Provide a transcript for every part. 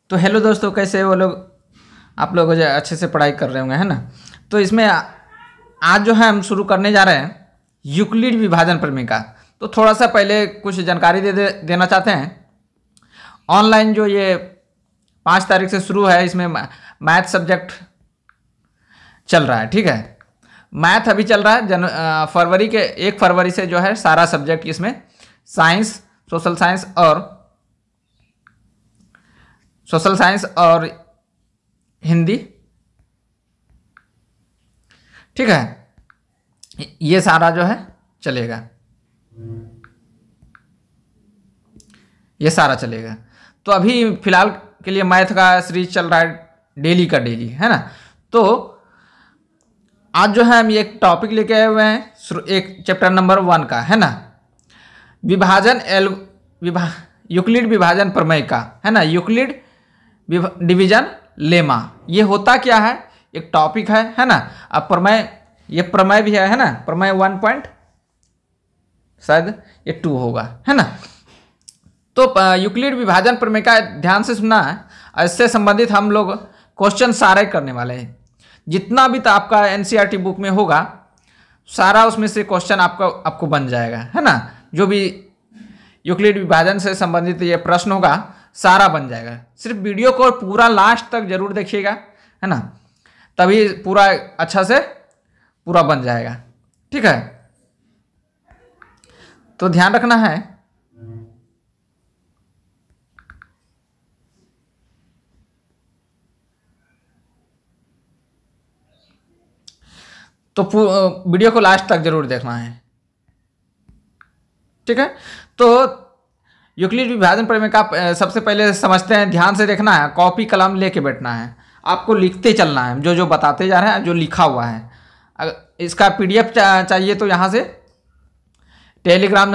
तो हेलो दोस्तों, कैसे वो लोग? आप लोग जो अच्छे से पढ़ाई कर रहे होंगे, है ना। तो इसमें आज जो है हम शुरू करने जा रहे हैं यूक्लिड विभाजन प्रमेय का। तो थोड़ा सा पहले कुछ जानकारी देना चाहते हैं। ऑनलाइन जो ये 5 तारीख से शुरू है, इसमें मैथ सब्जेक्ट चल रहा है, ठीक है। मैथ अभी चल रहा है फरवरी के 1 फरवरी से जो है सारा सब्जेक्ट इसमें साइंस, सोशल साइंस और हिंदी, ठीक है, ये सारा जो है चलेगा, ये सारा चलेगा। तो अभी फिलहाल के लिए मैथ का सीरीज चल रहा है डेली का डेली, है ना। तो आज जो है हम एक टॉपिक लेके आए हुए हैं, एक चैप्टर नंबर 1 का, है ना, यूक्लिड विभाजन प्रमेय का, है ना। यूक्लिड डिवीजन लेमा, ये होता क्या है, एक टॉपिक है ना। अब प्रमेय, ये प्रमेय भी है ना, प्रमेय 1 शायद ये 2 होगा, है ना। तो यूक्लिड विभाजन प्रमेय का ध्यान से सुनना है। इससे संबंधित हम लोग क्वेश्चन सारे करने वाले हैं। जितना भी तो आपका एनसीईआरटी बुक में होगा सारा, उसमें से क्वेश्चन आपको बन जाएगा, है ना। जो भी यूक्लिड विभाजन से संबंधित ये प्रश्न होगा सारा बन जाएगा। सिर्फ वीडियो को पूरा लास्ट तक जरूर देखिएगा, है ना, तभी पूरा अच्छा से पूरा बन जाएगा, ठीक है। तो ध्यान रखना है। तो वीडियो को लास्ट तक जरूर देखना है, ठीक है। तो यूक्लिड विभाजन प्रमेय का सबसे पहले समझते हैं, ध्यान से देखना है, कॉपी कलम लेके बैठना है, आपको लिखते चलना है जो बताते जा रहे हैं, जो लिखा हुआ है। अगर इसका पीडीएफ चाहिए तो यहाँ से टेलीग्राम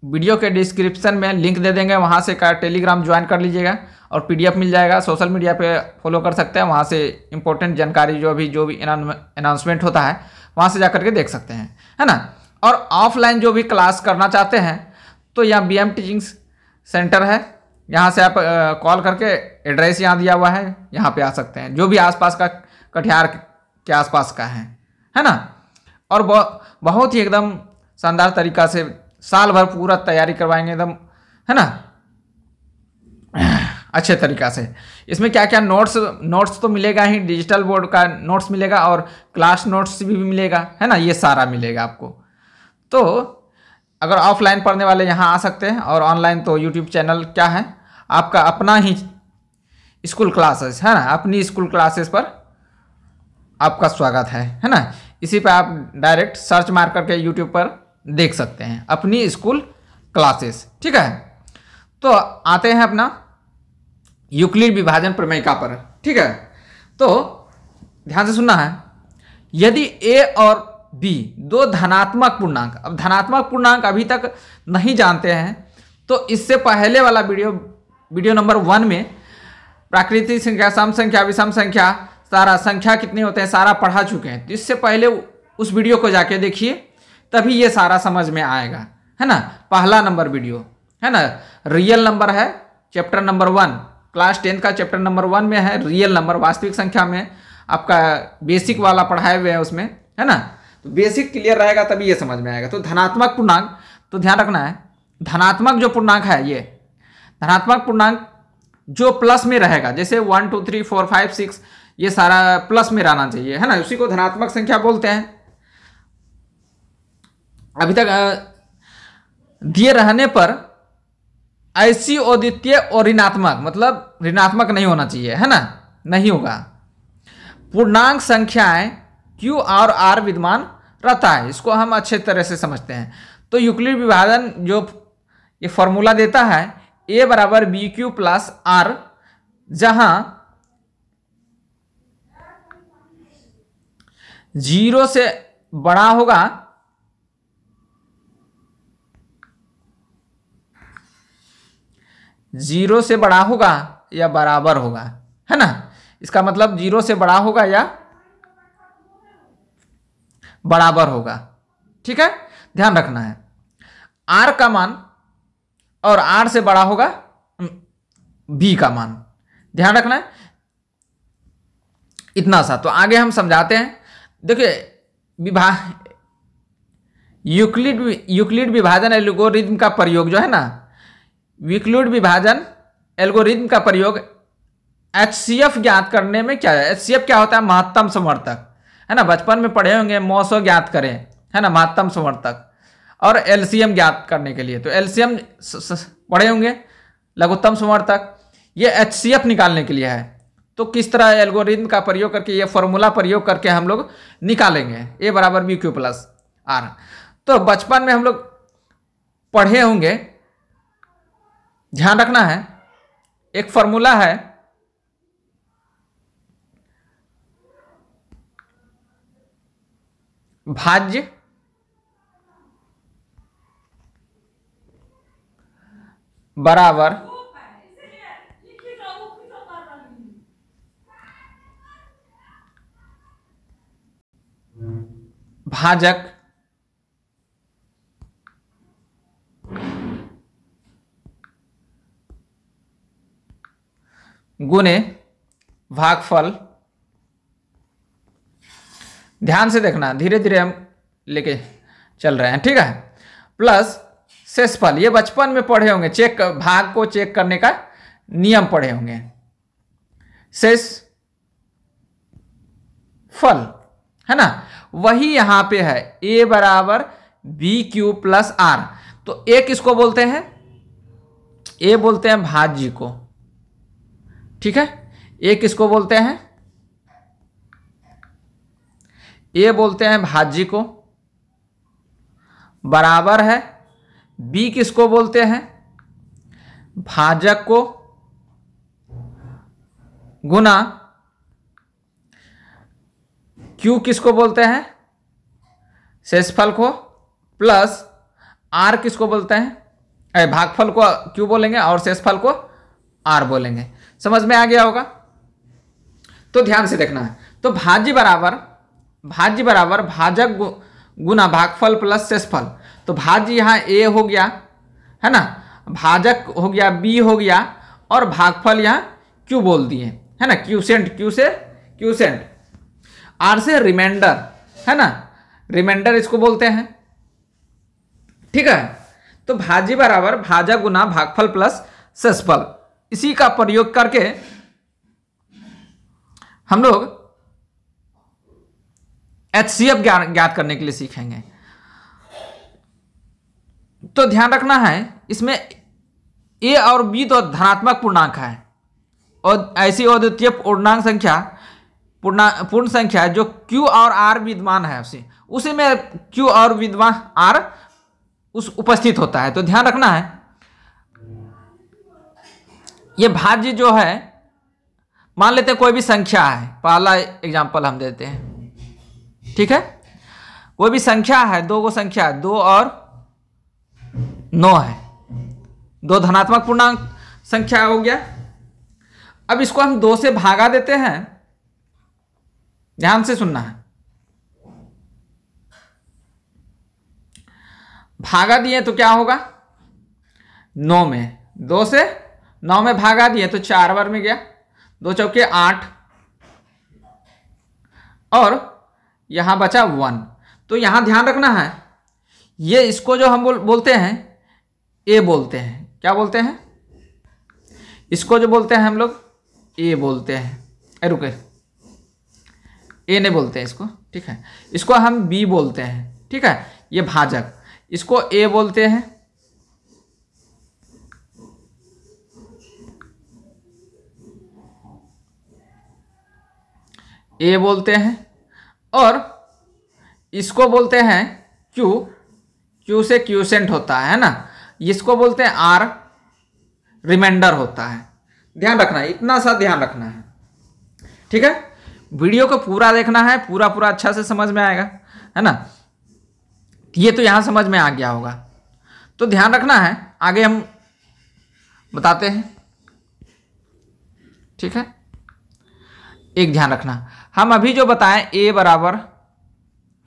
वीडियो के डिस्क्रिप्शन में लिंक दे देंगे, वहाँ से टेलीग्राम ज्वाइन कर लीजिएगा और पीडीएफ मिल जाएगा। सोशल मीडिया पे फॉलो कर सकते हैं, वहाँ से इंपॉर्टेंट जानकारी जो भी अनाउंसमेंट होता है वहाँ से जाकर के देख सकते हैं, है ना। और ऑफलाइन जो भी क्लास करना चाहते हैं तो यहाँ बीएम टीचिंग सेंटर है, यहाँ से आप कॉल करके, एड्रेस यहाँ दिया हुआ है, यहाँ पे आ सकते हैं। जो भी आसपास का, कटिहार के आसपास का है ना। और बहुत ही एकदम शानदार तरीका से साल भर पूरा तैयारी करवाएंगे एकदम, है ना, अच्छे तरीका से। इसमें क्या क्या नोट्स तो मिलेगा ही, डिजिटल बोर्ड का नोट्स मिलेगा और क्लास नोट्स भी मिलेगा, है ना, ये सारा मिलेगा आपको। तो अगर ऑफलाइन पढ़ने वाले यहाँ आ सकते हैं, और ऑनलाइन तो यूट्यूब चैनल क्या है आपका अपना ही स्कूल क्लासेस, है ना, अपनी स्कूल क्लासेस पर आपका स्वागत है ना। इसी पे आप डायरेक्ट सर्च मार करके यूट्यूब पर देख सकते हैं अपनी स्कूल क्लासेस, ठीक है। तो आते हैं अपना यूक्लिड विभाजन प्रमेय का पर, ठीक है। तो ध्यान से सुनना है। यदि ए और बी दो धनात्मक पूर्णांक, अब धनात्मक पूर्णांक अभी तक नहीं जानते हैं तो इससे पहले वाला वीडियो नंबर 1 में प्राकृतिक संख्या, सम संख्या, विषम संख्या, सारा संख्या कितने होते हैं सारा पढ़ा चुके हैं। तो इससे पहले उस वीडियो को जाके देखिए, तभी ये सारा समझ में आएगा, है ना। पहला नंबर वीडियो, है ना, रियल नंबर है, चैप्टर नंबर 1, क्लास 10 का चैप्टर नंबर 1 में है रियल नंबर, वास्तविक संख्या में आपका बेसिक वाला पढ़ाए हुए हैं उसमें, है ना। तो बेसिक क्लियर रहेगा तभी ये समझ में आएगा। तो धनात्मक पूर्णांक, तो ध्यान रखना है, धनात्मक जो पूर्णांक है, ये धनात्मक पूर्णांक जो प्लस में रहेगा, जैसे 1 2 3 4 5 6 ये सारा प्लस में रहना चाहिए, है ना, उसी को धनात्मक संख्या बोलते हैं। अभी तक दिए रहने पर ऐसी अद्वितीय और ऋणात्मक, मतलब ऋणात्मक नहीं होना चाहिए, है ना, नहीं होगा। पूर्णांक संख्याएं Q और R विद्यमान रहता है, इसको हम अच्छे तरह से समझते हैं। तो यूक्लिड विभाजन जो ये फॉर्मूला देता है, A बराबर BQ प्लस R, जहां 0 से बड़ा होगा, जीरो से बड़ा होगा या बराबर होगा, है ना। इसका मतलब 0 से बड़ा होगा या बराबर होगा, ठीक है, ध्यान रखना है। R का मान और R से बड़ा होगा B का मान, ध्यान रखना है इतना सा। तो आगे हम समझाते हैं। देखिए यूक्लिड विभाजन एल्गोरिथम का प्रयोग जो है ना, यूक्लिड विभाजन एल्गोरिथम का प्रयोग HCF ज्ञात करने में क्या है। HCF क्या होता है? महत्तम समवर्तक, है ना। बचपन में पढ़े होंगे मॉसो ज्ञात करें, है ना, महत्तम समवर्तक। और LCM ज्ञात करने के लिए तो LCM पढ़े होंगे, लघुत्तम समवर्तक। ये HCF निकालने के लिए है। तो किस तरह एल्गोरिथम का प्रयोग करके, ये फॉर्मूला प्रयोग करके हम लोग निकालेंगे A बराबर BQ प्लस R। तो बचपन में हम लोग पढ़े होंगे, ध्यान रखना है, एक फॉर्मूला है भाज्य बराबर भाजक गुने भागफल। ध्यान से देखना, धीरे धीरे हम लेके चल रहे हैं, ठीक है। प्लस शेषफल, ये बचपन में पढ़े होंगे, चेक भाग को चेक करने का नियम पढ़े होंगे। शेष फल, है ना, वही यहां पे है A बराबर BQ प्लस R। तो A किसको बोलते हैं? A बोलते हैं भाज्य को, ठीक है। A किसको बोलते हैं? A बोलते हैं भाज्य को, बराबर है B किसको बोलते हैं? भाजक को, गुना Q किसको बोलते हैं? शेषफल को, प्लस R किसको बोलते हैं? भागफल को Q बोलेंगे और शेषफल को R बोलेंगे। समझ में आ गया होगा? तो ध्यान से देखना है। तो भाज्य बराबर भाजक गुना भागफल प्लस शेषफल। तो भाज्य यहाँ A हो गया, है ना, भाजक हो गया B हो गया, और भागफल यहाँ Q बोल दिए, है ना, क्यूसेंट, Q से क्यूसेंट, R से रिमाइंडर, है ना, रिमाइंडर इसको बोलते हैं, ठीक है। तो भाज्य बराबर भाजक गुना भागफल प्लस शेषफल, इसी का प्रयोग करके हम लोग HCF ज्ञात करने के लिए सीखेंगे। तो ध्यान रखना है, इसमें A और B तो धनात्मक पूर्णांक है, और ऐसी अद्वितीय पूर्णांक संख्या पूर्ण संख्या जो Q और R विद्यमान है उसी में Q और विद्यमान R उस उपस्थित होता है। तो ध्यान रखना है, ये भाज्य जो है, मान लेते हैं कोई भी संख्या है, पहला एग्जांपल हम देते हैं, ठीक है। कोई भी संख्या है, दो गो संख्या, 2 और 9 है, दो धनात्मक पूर्णांक संख्या हो गया। अब इसको हम 2 से भागा देते हैं, ध्यान से सुनना है। भागा दिए तो क्या होगा? 9 में, 2 से 9 में भागा दिए तो 4 बार में गया, 2 चौके 8, और यहां बचा 1। तो यहां ध्यान रखना है, ये इसको जो हम बोलते हैं A बोलते हैं, क्या बोलते हैं? इसको जो बोलते हैं हम लोग A बोलते हैं, रुके, A नहीं बोलते हैं इसको, ठीक है। इसको हम B बोलते हैं, ठीक है। ये भाजक, इसको A बोलते हैं, A बोलते हैं, और इसको बोलते हैं Q, Q से क्यूसेंट होता है ना, इसको बोलते हैं R, रिमाइंडर होता है। ध्यान रखना है, इतना सा ध्यान रखना है, ठीक है। वीडियो को पूरा देखना है, पूरा अच्छा से समझ में आएगा, है ना। ये तो यहां समझ में आ गया होगा। तो ध्यान रखना है, आगे हम बताते हैं, ठीक है। एक ध्यान रखना, हम अभी जो बताएं A बराबर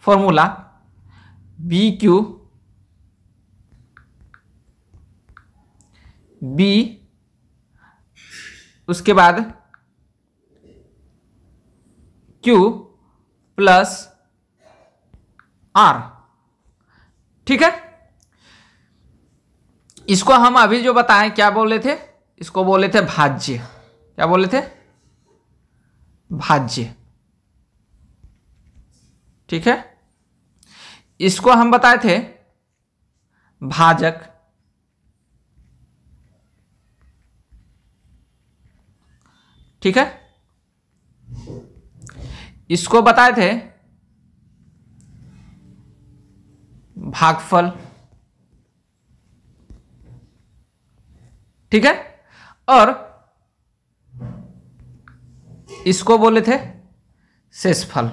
फॉर्मूला BQ B, उसके बाद Q प्लस R। ठीक है, इसको हम अभी जो बताएं क्या बोले थे, इसको बोले थे भाज्य। क्या बोले थे? भाज्य। ठीक है, इसको हम बताए थे भाजक। ठीक है, इसको बताए थे भागफल। ठीक है, और इसको बोले थे शेषफल।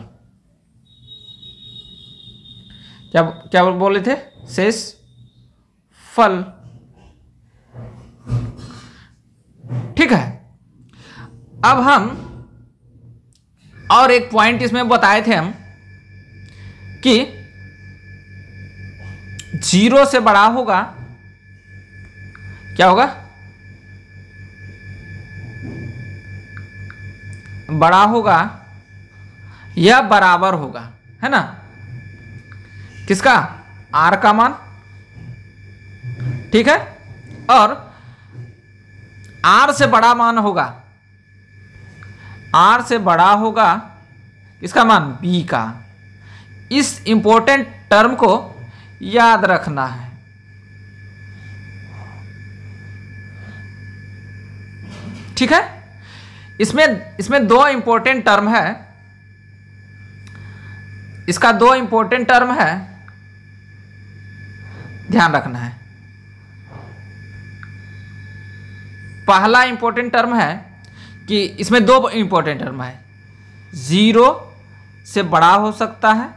क्या क्या बोले थे? शेषफल। ठीक है, अब हम और एक पॉइंट इसमें बताए थे हम कि 0 से बड़ा होगा, क्या होगा? बड़ा होगा या बराबर होगा, है ना? किसका? R का मान। ठीक है, और R से बड़ा मान होगा, R से बड़ा होगा किसका मान? B का। इस इंपॉर्टेंट टर्म को याद रखना है। ठीक है, इसमें दो इंपॉर्टेंट टर्म है, इसका दो इंपॉर्टेंट टर्म है, ध्यान रखना है। पहला इंपॉर्टेंट टर्म है कि इसमें दो इंपॉर्टेंट टर्म है, 0 से बड़ा हो सकता है,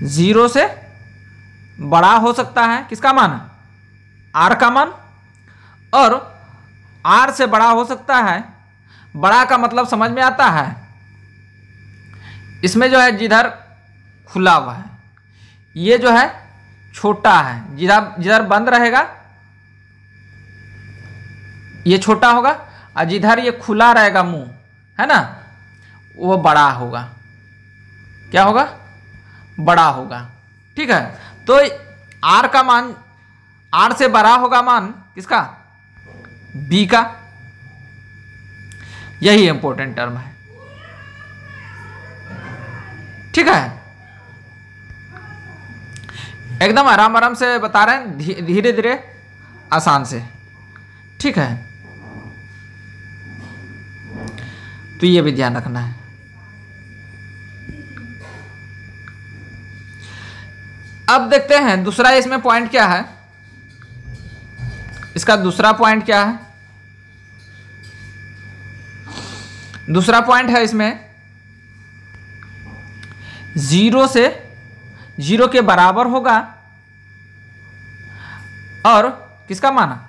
0 से बड़ा हो सकता है किसका मान? R का मान। और R से बड़ा हो सकता है, बड़ा का मतलब समझ में आता है, इसमें जो है जिधर खुला हुआ है, ये जो है छोटा है, जिधर बंद रहेगा ये छोटा होगा, और जिधर ये खुला रहेगा मुंह, है ना, वो बड़ा होगा। क्या होगा? बड़ा होगा। ठीक है, तो R का मान, R से बड़ा होगा मान किसका? B का। यही इंपॉर्टेंट टर्म है। ठीक है, एकदम आराम आराम से बता रहे हैं, धीरे धीरे, आसान से। ठीक है, तो ये भी ध्यान रखना है। अब देखते हैं दूसरा इसमें पॉइंट क्या है। इसका दूसरा पॉइंट क्या है? दूसरा पॉइंट है इसमें 0 के बराबर होगा, और किसका मान?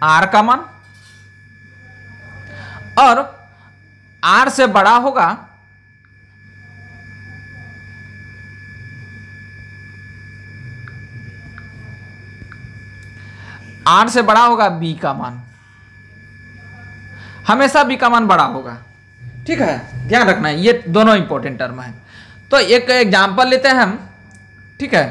R का मान। और R से बड़ा होगा R से बड़ा होगा B का मान। हमेशा B का मान बड़ा होगा। ठीक है, ध्यान रखना है, ये दोनों इंपॉर्टेंट टर्म है। तो एक एग्जांपल लेते हैं हम। ठीक है,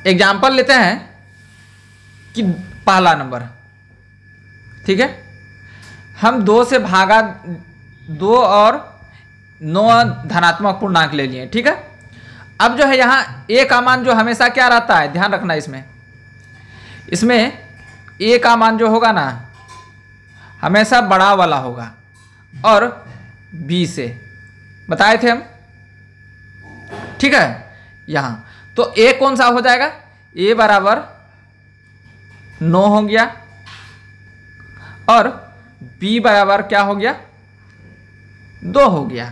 एग्जांपल लेते हैं कि पहला नंबर, ठीक है, हम 2 से भागा 2 और 9 धनात्मक पूर्णांक ले लिए। ठीक है, अब जो है यहाँ A का मान जो हमेशा क्या रहता है, ध्यान रखना, इसमें A का मान जो होगा ना, हमेशा बड़ा वाला होगा, और B से बताए थे हम। ठीक है, यहाँ तो A कौन सा हो जाएगा? A बराबर 9 हो गया, और B बराबर क्या हो गया? 2 हो गया।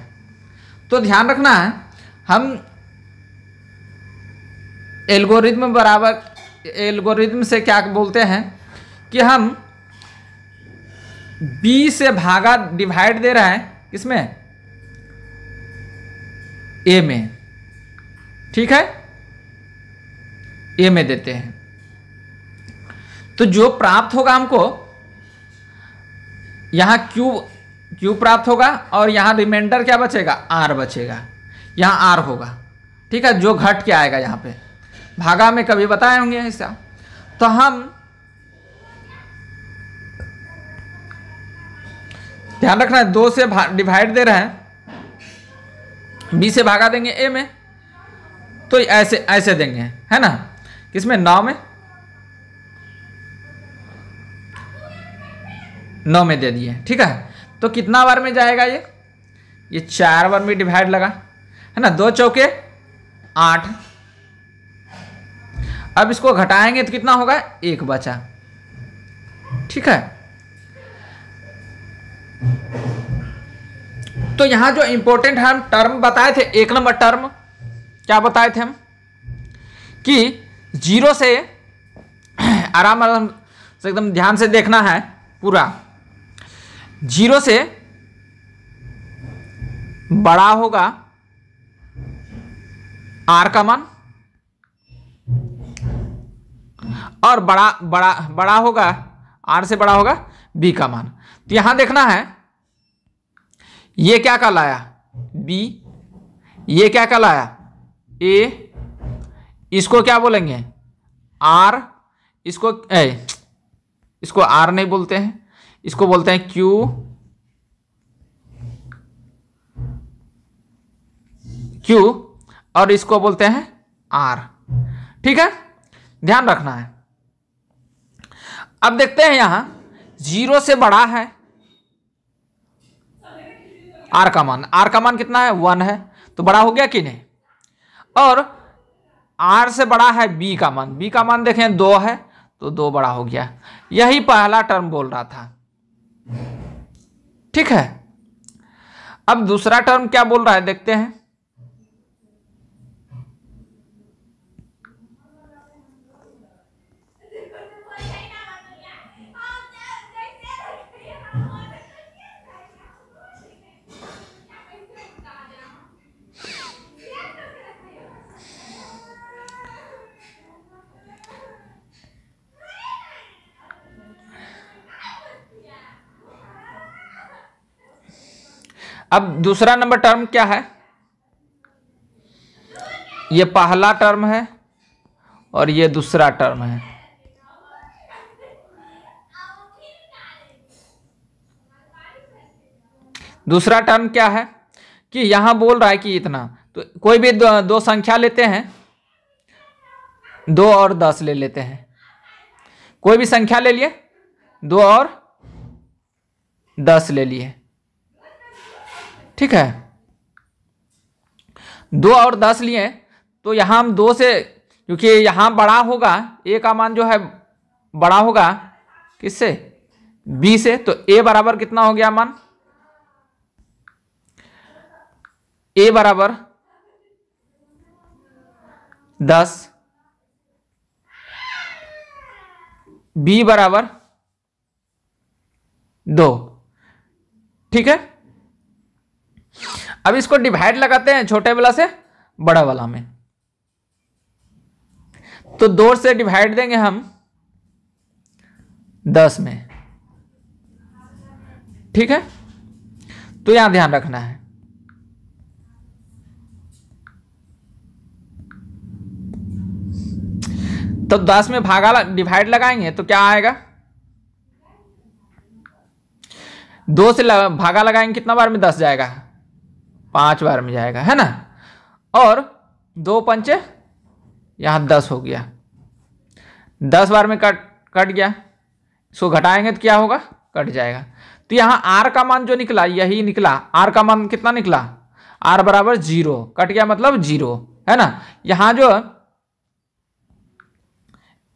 तो ध्यान रखना है, हम एल्गोरिथम से क्या बोलते हैं कि हम B से भागा डिवाइड दे रहे हैं, किसमें? A में। ठीक है, ए में देते हैं। तो जो प्राप्त होगा हमको, यहां क्यू प्राप्त होगा और यहां रिमाइंडर क्या बचेगा, आर बचेगा, यहां आर होगा। ठीक है, जो घट के आएगा यहां पे, भागा में कभी बताए होंगे ऐसा। तो हम ध्यान रखना है, 2 से डिवाइड दे रहे हैं, बी से भागा देंगे ए में, तो ऐसे देंगे, है ना, किसमें, 9 में, 9 में दे दिए। ठीक है, तो कितना बार में जाएगा ये 4 बार में डिवाइड लगा, है ना, 2 चौके 8। अब इसको घटाएंगे तो कितना होगा, 1 बचा। ठीक है, तो यहां जो इंपॉर्टेंट हम टर्म बताए थे, 1 नंबर टर्म क्या बताए थे हम, कि 0 से, आराम से एकदम ध्यान से देखना है पूरा, 0 से बड़ा होगा आर का मान, और बड़ा होगा, आर से बड़ा होगा बी का मान। तो यहां देखना है, ये क्या कहलाया, बी, ये क्या कहलाया, ए, इसको क्या बोलेंगे, आर, इसको आर नहीं बोलते हैं, इसको बोलते हैं क्यू, और इसको बोलते हैं आर। ठीक है, ध्यान रखना है। अब देखते हैं यहां 0 से बड़ा है आर का मान कितना है, 1 है, तो बड़ा हो गया कि नहीं। और आर से बड़ा है बी का मान देखें 2 है, तो 2 बड़ा हो गया। यही पहला टर्म बोल रहा था। ठीक है, अब दूसरा टर्म क्या बोल रहा है देखते हैं। अब दूसरा नंबर टर्म क्या है, ये पहला टर्म है और ये दूसरा टर्म है। दूसरा टर्म क्या है कि यहां बोल रहा है कि इतना, तो कोई भी दो संख्या लेते हैं, 2 और 10 ले लेते हैं, कोई भी संख्या ले लिए, 2 और 10 ले लिए। ठीक है, 2 और 10 लिए, तो यहां हम 2 से, क्योंकि यहां बड़ा होगा, ए का मान जो है बड़ा होगा किससे, बी से, तो ए बराबर कितना हो गया मान, ए बराबर 10, बी बराबर 2। ठीक है, अब इसको डिवाइड लगाते हैं छोटे वाला से बड़ा वाला में, तो 2 से डिवाइड देंगे हम 10 में। ठीक है, तो यहां ध्यान रखना है। तो 10 में डिवाइड लगाएंगे तो क्या आएगा, 2 से भागा लगाएंगे, कितना बार में 10 जाएगा, 5 बार में जाएगा, है ना। और 2 पंचे, यहां 10 हो गया, 10 बार में कट गया, इसको घटाएंगे तो क्या होगा, कट जाएगा। तो यहां आर का मान जो निकला यही निकला, आर का मान कितना निकला, आर बराबर 0, कट गया मतलब 0, है ना। यहां जो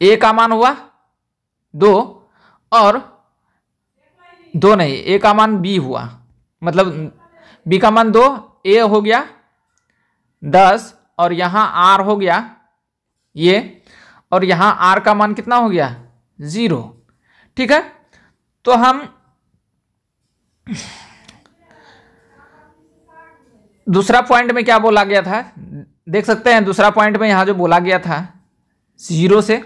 ए का मान हुआ 2, और 2 नहीं, ए का मान बी हुआ, मतलब बी का मान 2, ए हो गया 10, और यहां आर हो गया ये, और यहां आर का मान कितना हो गया, 0। ठीक है, तो हम दूसरा पॉइंट में क्या बोला गया था, देख सकते हैं दूसरा पॉइंट में यहां जो बोला गया था 0 से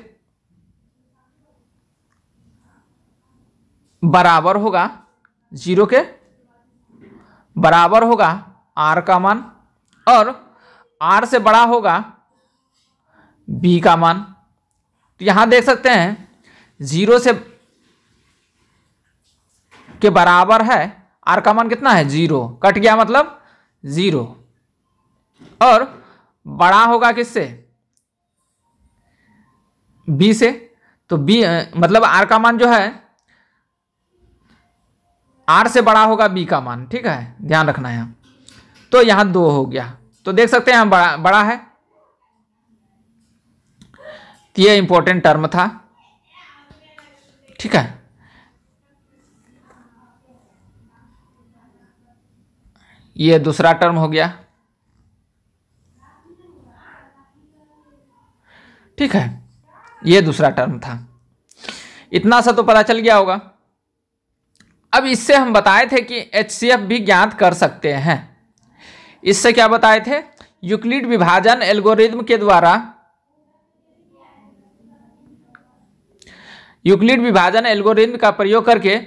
बराबर होगा, 0 के बराबर होगा r का मान और r से बड़ा होगा b का मान। तो यहां देख सकते हैं 0 से के बराबर है, r का मान कितना है 0, कट गया मतलब 0, और बड़ा होगा किससे b से, तो b मतलब r का मान जो है r से बड़ा होगा b का मान, ठीक है, ध्यान रखना है। तो यहां 2 हो गया, तो देख सकते हैं यहाँ बड़ा है, तो ये इंपॉर्टेंट टर्म था, ठीक है। ये दूसरा टर्म हो गया, ठीक है, ये दूसरा टर्म था। इतना सा तो पता चल गया होगा। अब इससे हम बताए थे कि HCF भी ज्ञात कर सकते हैं। इससे क्या बताए थे, यूक्लिड विभाजन एल्गोरिथम के द्वारा, यूक्लिड विभाजन एल्गोरिथम का प्रयोग करके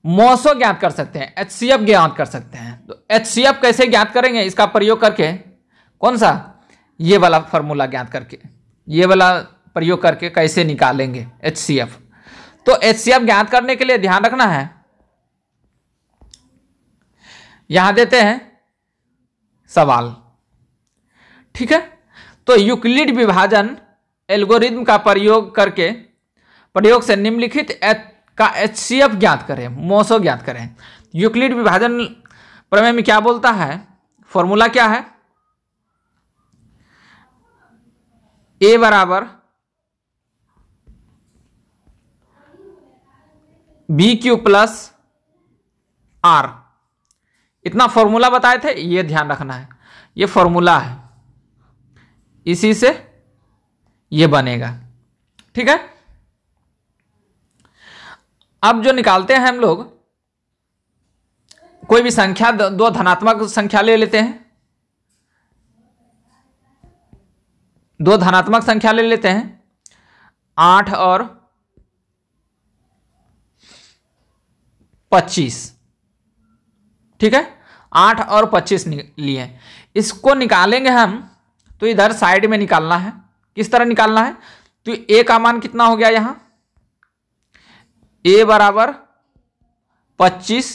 मोसो ज्ञात कर सकते हैं, HCF ज्ञात कर सकते हैं। तो HCF कैसे ज्ञात करेंगे, इसका प्रयोग करके, कौन सा, ये वाला फॉर्मूला ज्ञात करके, ये वाला प्रयोग करके कैसे निकालेंगे HCF। तो HCF ज्ञात करने के लिए ध्यान रखना है, यहां देते हैं सवाल, ठीक है। तो यूक्लिड विभाजन एल्गोरिथम का प्रयोग करके, प्रयोग से निम्नलिखित का HCF ज्ञात करें, मोसो ज्ञात करें। यूक्लिड विभाजन प्रमेय में क्या बोलता है, फॉर्मूला क्या है, A बराबर BQ प्लस R, इतना फॉर्मूला बताए थे, ये ध्यान रखना है, ये फॉर्मूला है, इसी से ये बनेगा, ठीक है। अब जो निकालते हैं हम लोग, कोई भी संख्या, दो धनात्मक संख्या ले लेते हैं, दो धनात्मक संख्या ले लेते हैं, 8 और 25, ठीक है, 8 और 25 लिए। इसको निकालेंगे हम, तो इधर साइड में निकालना है, किस तरह निकालना है, तो A का मान कितना हो गया यहां, A बराबर 25,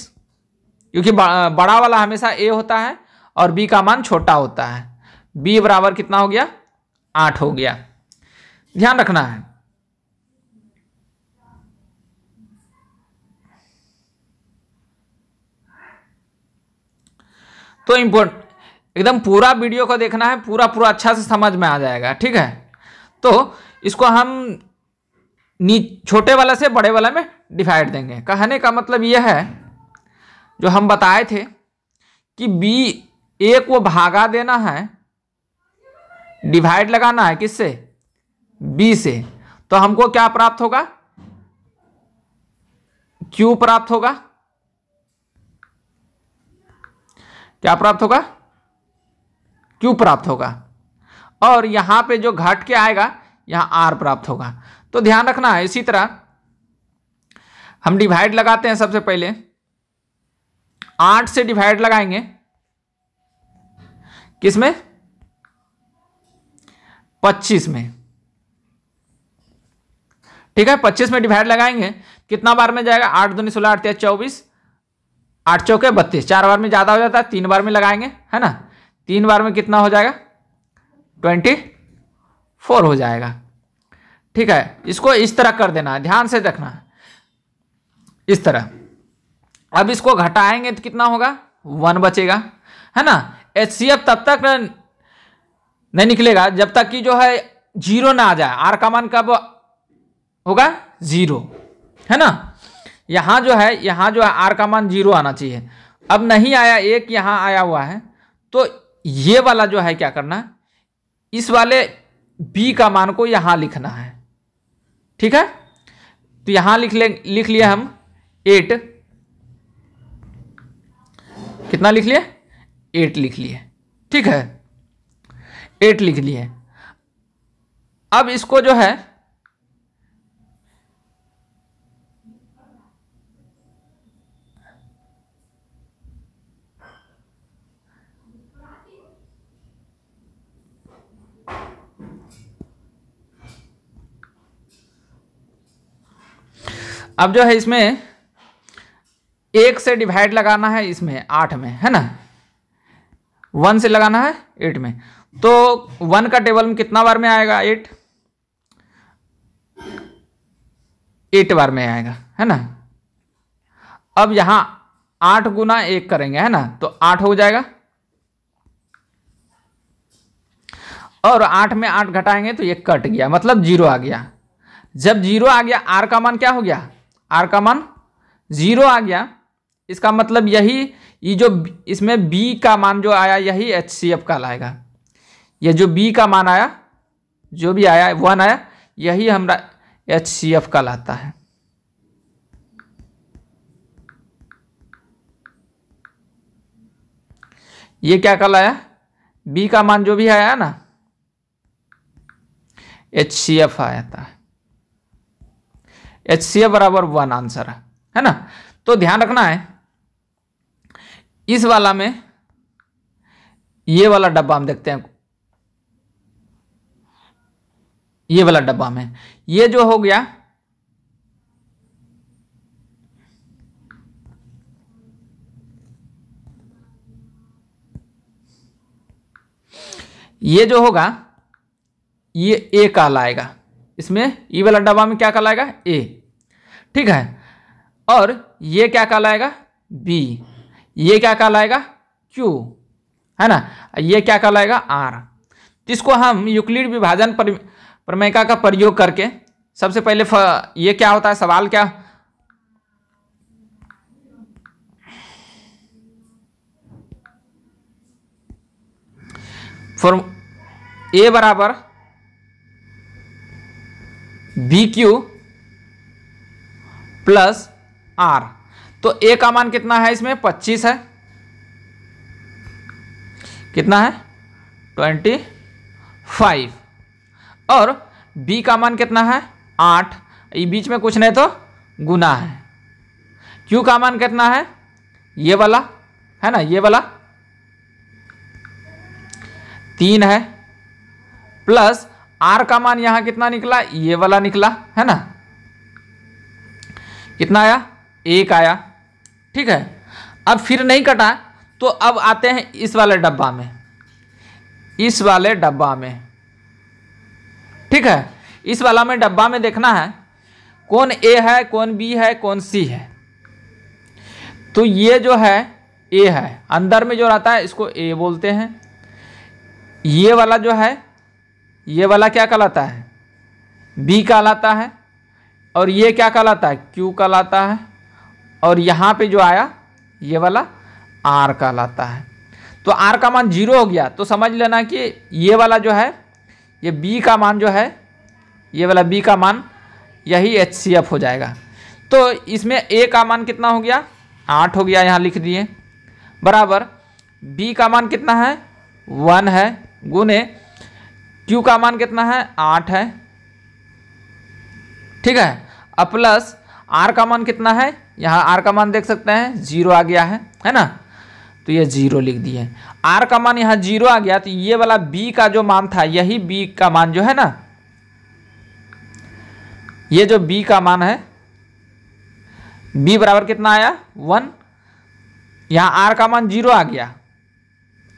क्योंकि बड़ा वाला हमेशा A होता है और B का मान छोटा होता है, B बराबर कितना हो गया 8 हो गया, ध्यान रखना है। तो एकदम पूरा वीडियो को देखना है, पूरा पूरा अच्छा से समझ में आ जाएगा, ठीक है। तो इसको हम छोटे वाला से बड़े वाला में डिवाइड देंगे। कहने का मतलब यह है, जो हम बताए थे कि A को भागा देना है, डिवाइड लगाना है किससे, B से, तो हमको क्या प्राप्त होगा, Q प्राप्त होगा, क्या प्राप्त होगा, Q प्राप्त होगा, और यहां पे जो घट के आएगा यहां R प्राप्त होगा। तो ध्यान रखना है, इसी तरह हम डिवाइड लगाते हैं, सबसे पहले 8 से डिवाइड लगाएंगे, किसमें, 25 में, ठीक है, 25 में डिवाइड लगाएंगे, कितना बार में जाएगा, 8 दूनी 16, 8 तेज 24, 8 चौके 32, 4 बार में ज्यादा हो जाता है, 3 बार में लगाएंगे, है ना, 3 बार में कितना हो जाएगा, 24 हो जाएगा, ठीक है। इसको इस तरह कर देना है, ध्यान से देखना है, इस तरह। अब इसको घटाएंगे तो कितना होगा, 1 बचेगा, है ना। HCF तब तक नहीं निकलेगा जब तक कि जो है 0 ना आ जाए। R का मान कब होगा, 0, है ना। यहां जो है R का मान 0 आना चाहिए। अब नहीं आया, 1 यहां आया हुआ है, तो ये वाला जो है क्या करना, इस वाले B का मान को यहां लिखना है, ठीक है। तो यहां लिख लिए हम 8, कितना लिख लिए, 8 लिख लिए, ठीक है। 8 लिख लिए। अब इसको जो है अब जो है इसमें 1 से डिवाइड लगाना है, इसमें 8 में, है ना। 1 से लगाना है 8 में, तो 1 का टेबल में कितना बार में आएगा? 8 बार में आएगा, है ना। अब यहां 8 गुना 1 करेंगे, है ना, तो 8 हो जाएगा, और 8 में 8 घटाएंगे तो ये कट गया, मतलब 0 आ गया। जब 0 आ गया, आर का मान क्या हो गया? आर का मान 0 आ गया। इसका मतलब ये जो इसमें बी का मान जो आया, यही HCF कहलाएगा। ये जो बी का मान आया, जो भी आया 1 आया, यही हमारा HCF कहलाता है। ये क्या कहलाया? बी का मान जो भी आया ना, HCF आया था। HCF बराबर 1 आंसर है ना। तो ध्यान रखना है, इस वाला में, ये वाला डब्बा हम देखते हैं, ये वाला डब्बा में ये जो हो गया, ये जो होगा ये A कहलाएगा। इसमें ये वाला डब्बा में क्या कहलाएगा? A, ठीक है। और ये क्या कहलाएगा? B। ये क्या कहलाएगा? Q, है ना। ये क्या कहलाएगा? R। जिसको हम यूक्लिड विभाजन प्रमेय का प्रयोग करके, सबसे पहले ये क्या होता है, सवाल क्या, फॉर A बराबर BQ प्लस R। तो A का मान कितना है? इसमें 25 है। कितना है? 25। और B का मान कितना है? 8। ये बीच में कुछ नहीं तो गुना है। Q का मान कितना है? ये वाला, है ना, ये वाला 3 है, प्लस R का मान यहां कितना निकला? ये वाला निकला, है ना। कितना आया? 1 आया, ठीक है। अब फिर नहीं कटा, तो अब आते हैं इस वाले डब्बा में, इस वाले डब्बा में, ठीक है। इस वाला में डब्बा में देखना है कौन A है, कौन B है, कौन C है। तो ये जो है A है, अंदर में जो रहता है इसको A बोलते हैं। ये वाला जो है, ये वाला क्या कहलाता है? B कहलाता है। और ये क्या कहलाता है? Q कहलाता है। और यहाँ पे जो आया ये वाला R कहलाता है। तो R का मान 0 हो गया, तो समझ लेना कि ये वाला जो है, ये B का मान जो है, ये वाला B का मान यही HCF हो जाएगा। तो इसमें A का मान कितना हो गया? 8 हो गया, यहाँ लिख दिए, बराबर B का मान कितना है? 1 है, गुने Q का मान कितना है? 8 है, ठीक है। अब प्लस R का मान कितना है? यहाँ R का मान देख सकते हैं 0 आ गया है ना। तो ये 0 लिख दिए। R का मान यहाँ 0 आ गया, तो ये वाला B का जो मान था, यही B का मान जो है ना, ये जो B का मान है, B बराबर कितना आया? 1। यहाँ R का मान 0 आ गया,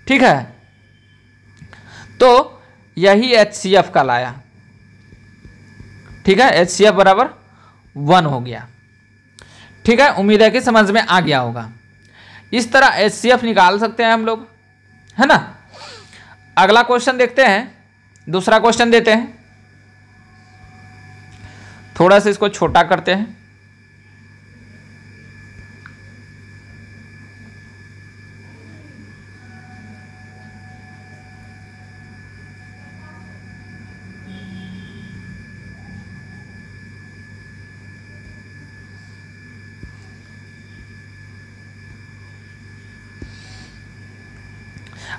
ठीक है। तो यही HCF का लाया, ठीक है। HCF बराबर 1 हो गया, ठीक है। उम्मीद है कि समझ में आ गया होगा। इस तरह HCF निकाल सकते हैं हम लोग, है ना। अगला क्वेश्चन देखते हैं, दूसरा क्वेश्चन देते हैं। थोड़ा सा इसको छोटा करते हैं।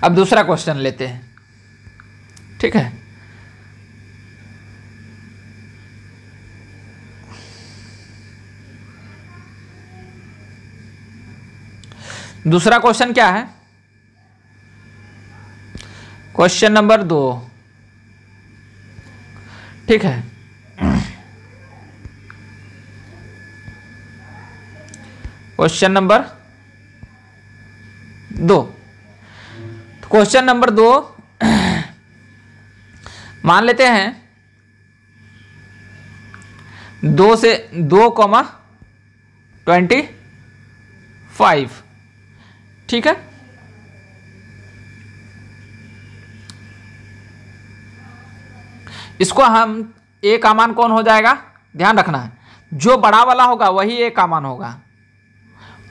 अब दूसरा क्वेश्चन लेते हैं। ठीक है। दूसरा क्वेश्चन क्या है? क्वेश्चन नंबर 2, ठीक है। क्वेश्चन नंबर 2, क्वेश्चन नंबर 2 मान लेते हैं 2 से 2,25, ठीक है। इसको हम ए का मान कौन हो जाएगा, ध्यान रखना है, जो बड़ा वाला होगा वही ए का मान होगा।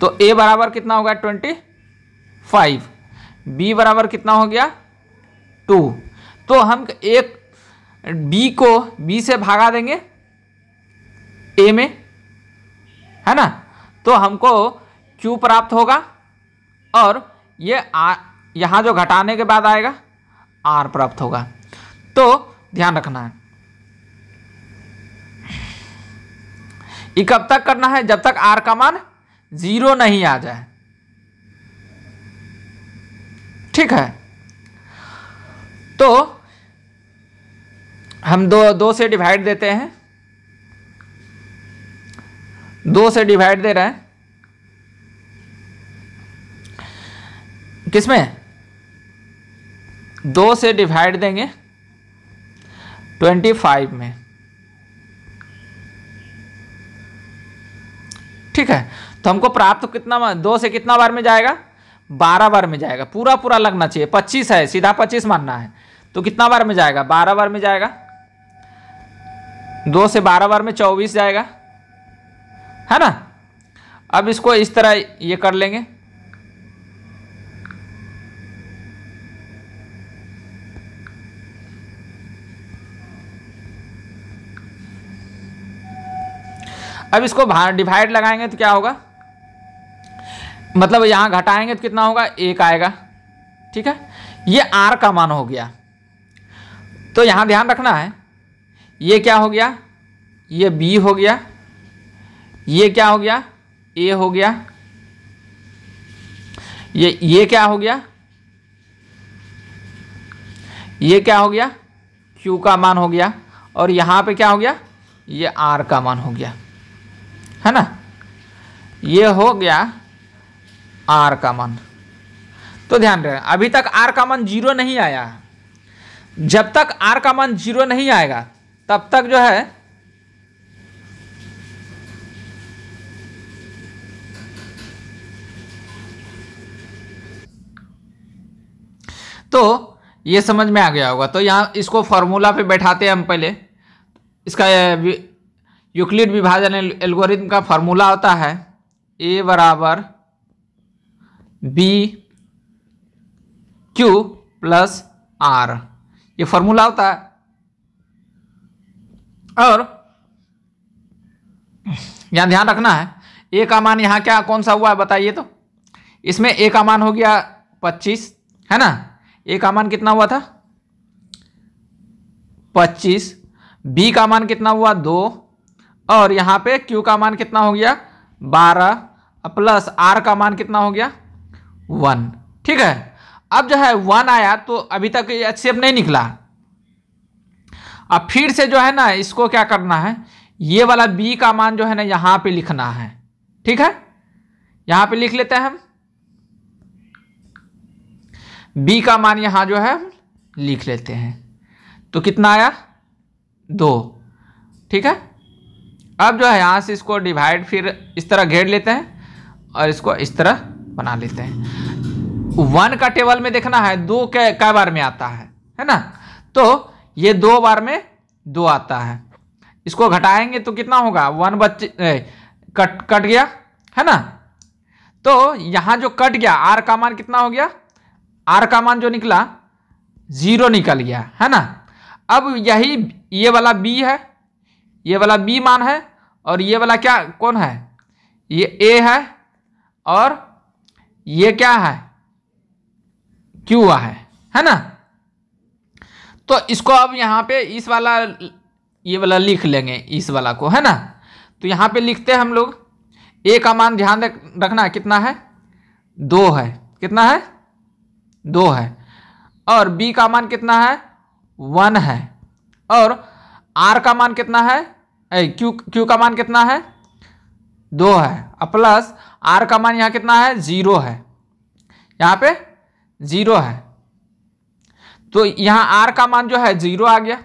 तो ए बराबर कितना होगा 25, बी बराबर कितना हो गया 2। तो हम एक बी को बी से भागा देंगे ए में, है ना, तो हमको क्यू प्राप्त होगा और ये यहाँ जो घटाने के बाद आएगा आर प्राप्त होगा। तो ध्यान रखना है, ये कब तक करना है, जब तक आर का मान 0 नहीं आ जाए, ठीक है। तो हम दो से डिवाइड देते हैं, 2 से डिवाइड दे रहे हैं किसमें, 2 से डिवाइड देंगे 25 में, ठीक है। तो हमको प्राप्त कितना, 2 से कितना बार में जाएगा, 12 बार में जाएगा। पूरा पूरा लगना चाहिए, 25 है, सीधा 25 मानना है, तो कितना बार में जाएगा, 12 बार में जाएगा। 2 से 12 बार में 24 जाएगा, है ना। अब इसको इस तरह ये कर लेंगे, अब इसको डिवाइड लगाएंगे तो क्या होगा, मतलब यहां घटाएंगे तो कितना होगा, 1 आएगा, ठीक है। ये आर का मान हो गया। तो यहां ध्यान रखना है, ये क्या हो गया, ये बी हो गया, ये क्या हो गया, ए हो गया, ये क्या हो गया, ये क्या हो गया, क्यू का मान हो गया, और यहां पे क्या हो गया, ये आर का मान हो गया, है ना। ये हो गया आर का मान। तो ध्यान रहे, अभी तक आर का मान 0 नहीं आया। जब तक आर का मान 0 नहीं आएगा तब तक जो है तो ये समझ में आ गया होगा। तो यहाँ इसको फॉर्मूला पे बैठाते हैं हम पहले। इसका यूक्लिड विभाजन एल्गोरिथम का फॉर्मूला होता है ए बराबर बी क्यू प्लस आर, ये फॉर्मूला होता है। और यहां ध्यान रखना है, ए का मान यहां क्या कौन सा हुआ है बताइए तो। इसमें ए का मान हो गया 25, है ना। ए का मान कितना हुआ था 25, बी का मान कितना हुआ 2, और यहां पे क्यू का मान कितना हो गया 12, प्लस आर का मान कितना हो गया 1, ठीक है। अब जो है 1 आया तो अभी तक ये HCF नहीं निकला। अब फिर से जो है ना इसको क्या करना है, ये वाला बी का मान जो है ना यहां पे लिखना है, ठीक है। यहां पे लिख लेते हैं हम, बी का मान यहां जो है लिख लेते हैं। तो कितना आया 2, ठीक है। अब जो है यहां से इसको डिवाइड फिर इस तरह घेर लेते हैं और इसको इस तरह बना लेते हैं। 1 का टेबल में देखना है 2 कै बार में आता है ना। तो ये 2 बार में 2 आता है। इसको घटाएंगे तो कितना होगा 1 कट गया, है ना। तो यहां जो कट गया आर का मान कितना हो गया, आर का मान जो निकला 0 निकल गया, है ना। अब यही ये वाला बी है, ये वाला बी मान है, और ये वाला क्या कौन है, ये ए है, और ये क्या है क्यू है ना। तो इसको अब यहाँ पे इस वाला ये वाला लिख लेंगे, इस वाला को, है ना। तो यहाँ पे लिखते हैं हम लोग, ए का मान ध्यान रखना कितना है, 2 है। कितना है, 2 है। और बी का मान कितना है, 1 है। और आर का मान कितना है, क्यू का मान कितना है, 2 है। और प्लस आर का मान यहाँ कितना है, 0 है। यहाँ पे 0 है। तो यहाँ आर का मान जो है 0 आ गया।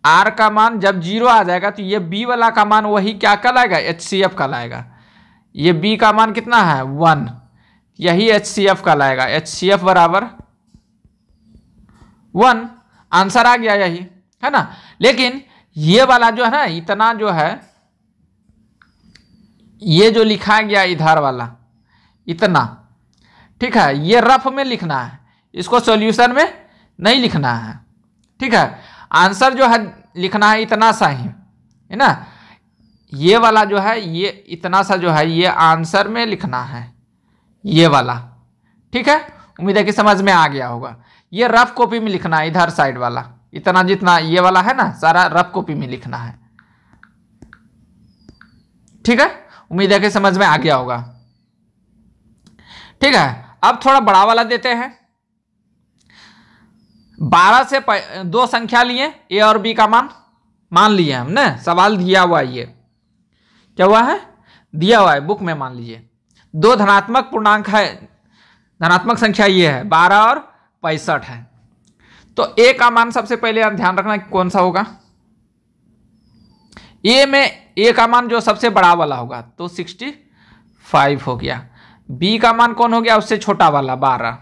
आर का मान जब 0 आ जाएगा तो ये बी वाला का मान वही क्या कहलाएगा, HCF कहलाएगा। ये बी का मान कितना है, 1, यही HCF कहलाएगा। HCF बराबर 1, आंसर आ गया यही, है ना। लेकिन ये वाला जो है ना, इतना जो है, ये जो लिखा गया इधर वाला इतना, ठीक है, ये रफ में लिखना है, इसको सॉल्यूशन में नहीं लिखना है, ठीक है। आंसर जो है लिखना है इतना सा ही, है ना। ये वाला जो है, ये इतना सा जो है, ये आंसर में लिखना है, ये वाला, ठीक है। उम्मीद है कि समझ में आ गया होगा। ये रफ कॉपी में लिखना है, इधर साइड वाला इतना जितना ये वाला है ना, सारा रफ कॉपी में लिखना है, ठीक है। उम्मीद है कि समझ में आ गया होगा, ठीक है। अब थोड़ा बड़ा वाला देते हैं। 12 से 2 संख्या लिए, ए और बी का मान लिए हमने, सवाल दिया हुआ है, ये क्या हुआ है, दिया हुआ है बुक में। मान लीजिए 2 धनात्मक पूर्णांक है, धनात्मक संख्या ये है, 12 और 65 है। तो ए का मान सबसे पहले आप ध्यान रखना कौन सा होगा। ए में ए का मान जो सबसे बड़ा वाला होगा तो 65 हो गया। बी का मान कौन हो गया, उससे छोटा वाला 12,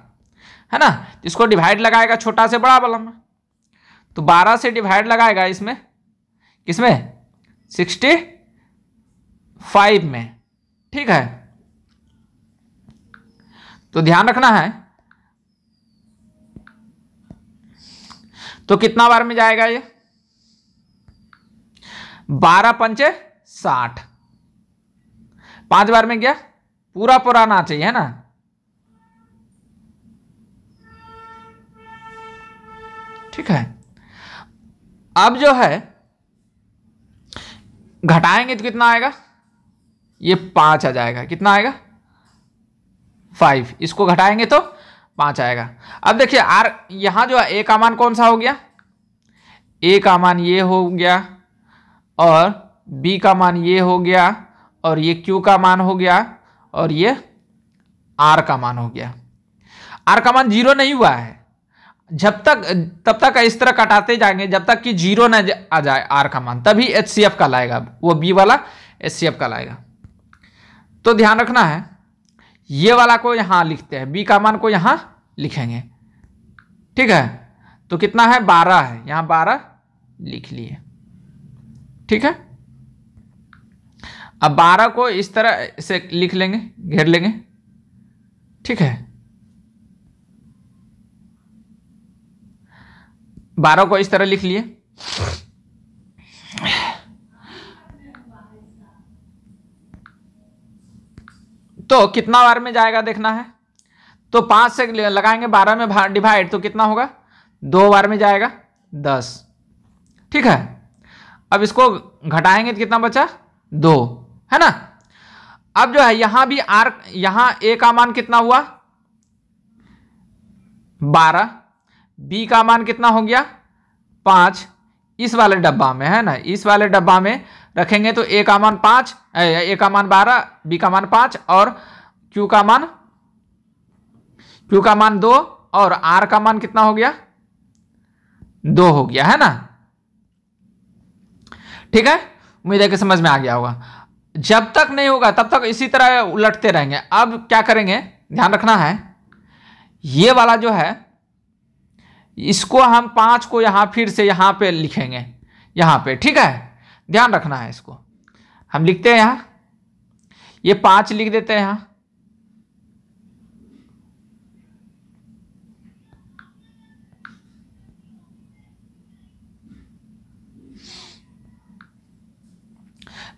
है ना। इसको डिवाइड लगाएगा छोटा से बड़ा वाला में, तो 12 से डिवाइड लगाएगा इसमें, किसमें, 65 में, ठीक है। तो ध्यान रखना है। तो कितना बार में जाएगा ये, 12 पंचे 60, 5 बार में गया, पूरा पूरा आना चाहिए, है ना। ठीक है। अब जो है घटाएंगे तो कितना आएगा, ये 5 आ जाएगा। कितना आएगा, 5। इसको घटाएंगे तो 5 आएगा। अब देखिए आर, यहां जो है ए का मान कौन सा हो गया, ए का मान ये हो गया, और बी का मान ये हो गया, और ये क्यू का मान हो गया, और ये आर का मान हो गया। आर का मान 0 नहीं हुआ है, जब तक तब तक इस तरह कटाते जाएंगे जब तक कि 0 न आ जाए आर का मान, तभी HCF का लाएगा, वो बी वाला HCF का लाएगा। तो ध्यान रखना है, ये वाला को यहां लिखते हैं, बी का मान को यहां लिखेंगे, ठीक है। तो कितना है, 12 है, यहां 12 लिख लिए, ठीक है। अब 12 को इस तरह से लिख लेंगे, घेर लेंगे, ठीक है। 12 को इस तरह लिख लिए। तो कितना बार में जाएगा देखना है। तो 5 से लगाएंगे 12 में डिवाइड, तो कितना होगा, 2 बार में जाएगा, 10, ठीक है। अब इसको घटाएंगे तो कितना बचा, 2, है ना। अब जो है यहां भी आर, यहां ए का मान कितना हुआ, 12, बी का मान कितना हो गया, 5, इस वाले डब्बा में, है ना, इस वाले डब्बा में रखेंगे तो ए का मान 5, ए का मान 12, बी का मान 5, और क्यू का मान 2, और आर का मान कितना हो गया, 2 हो गया, है ना। ठीक है, उम्मीद है कि समझ में आ गया होगा। जब तक नहीं होगा तब तक इसी तरह उलटते रहेंगे। अब क्या करेंगे, ध्यान रखना है, ये वाला जो है इसको हम 5 को यहां फिर से यहां पे लिखेंगे, यहां पे, ठीक है। ध्यान रखना है, इसको हम लिखते हैं यहां, ये 5 लिख देते हैं यहां,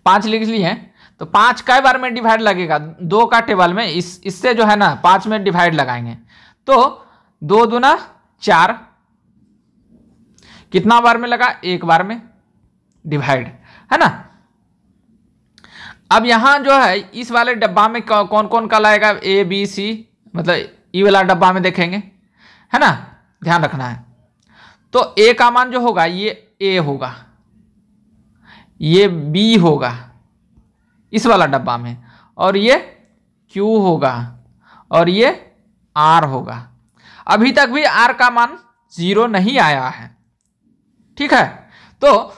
पांच लिख लिए हैं। तो 5 कई बार में डिवाइड लगेगा, 2 का टेबल में, इससे जो है ना 5 में डिवाइड लगाएंगे, तो 2 दूना 4, कितना बार में लगा, एक बार में डिवाइड, है ना। अब यहां जो है इस वाले डब्बा में कौन कौन का लाएगा, ए बी सी, मतलब ई वाला डब्बा में देखेंगे, है ना, ध्यान रखना है। तो ए का मान जो होगा ये ए होगा, ये बी होगा इस वाला डब्बा में, और ये क्यू होगा, और ये आर होगा। अभी तक भी आर का मान 0 नहीं आया है, ठीक है। तो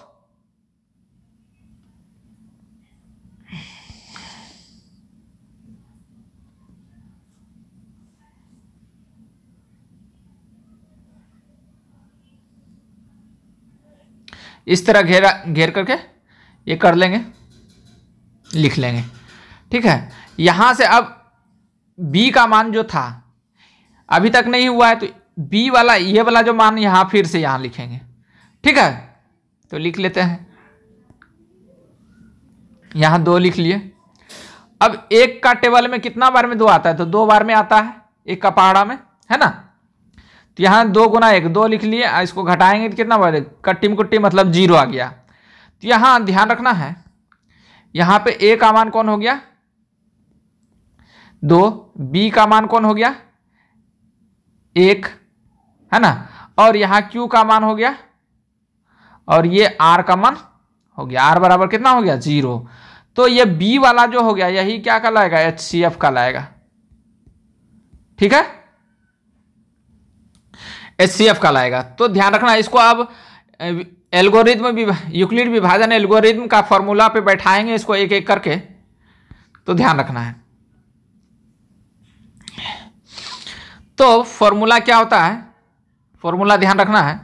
इस तरह घेर करके ये कर लेंगे, लिख लेंगे, ठीक है। यहां से अब b का मान जो था अभी तक नहीं हुआ है, तो b वाला ये वाला जो मान यहां फिर से यहां लिखेंगे, ठीक है। तो लिख लेते हैं, यहां 2 लिख लिए। अब एक का टेबल में कितना बार में 2 आता है, तो 2 बार में आता है एक का पहाड़ा में, है ना। तो यहाँ 2 गुना 1 2 लिख लिए, इसको घटाएंगे तो कितना बार, कट्टी में कुट्टी मतलब 0 आ गया। तो यहाँ ध्यान रखना है, यहाँ पे ए का मान कौन हो गया 2, बी का मान कौन हो गया 1, है ना, और यहाँ क्यू का मान हो गया, और ये आर का मान हो गया, आर बराबर कितना हो गया 0। तो ये बी वाला जो हो गया यही क्या कहलाएगा, HCF कहलाएगा, ठीक है, HCF कहलाएगा। तो ध्यान रखना इसको अब एल्गोरिथ्म यूक्लिड विभाजन एल्गोरिथ्म का फॉर्मूला पे बैठाएंगे इसको एक एक करके, तो ध्यान रखना है। तो फॉर्मूला क्या होता है, फॉर्मूला ध्यान रखना है,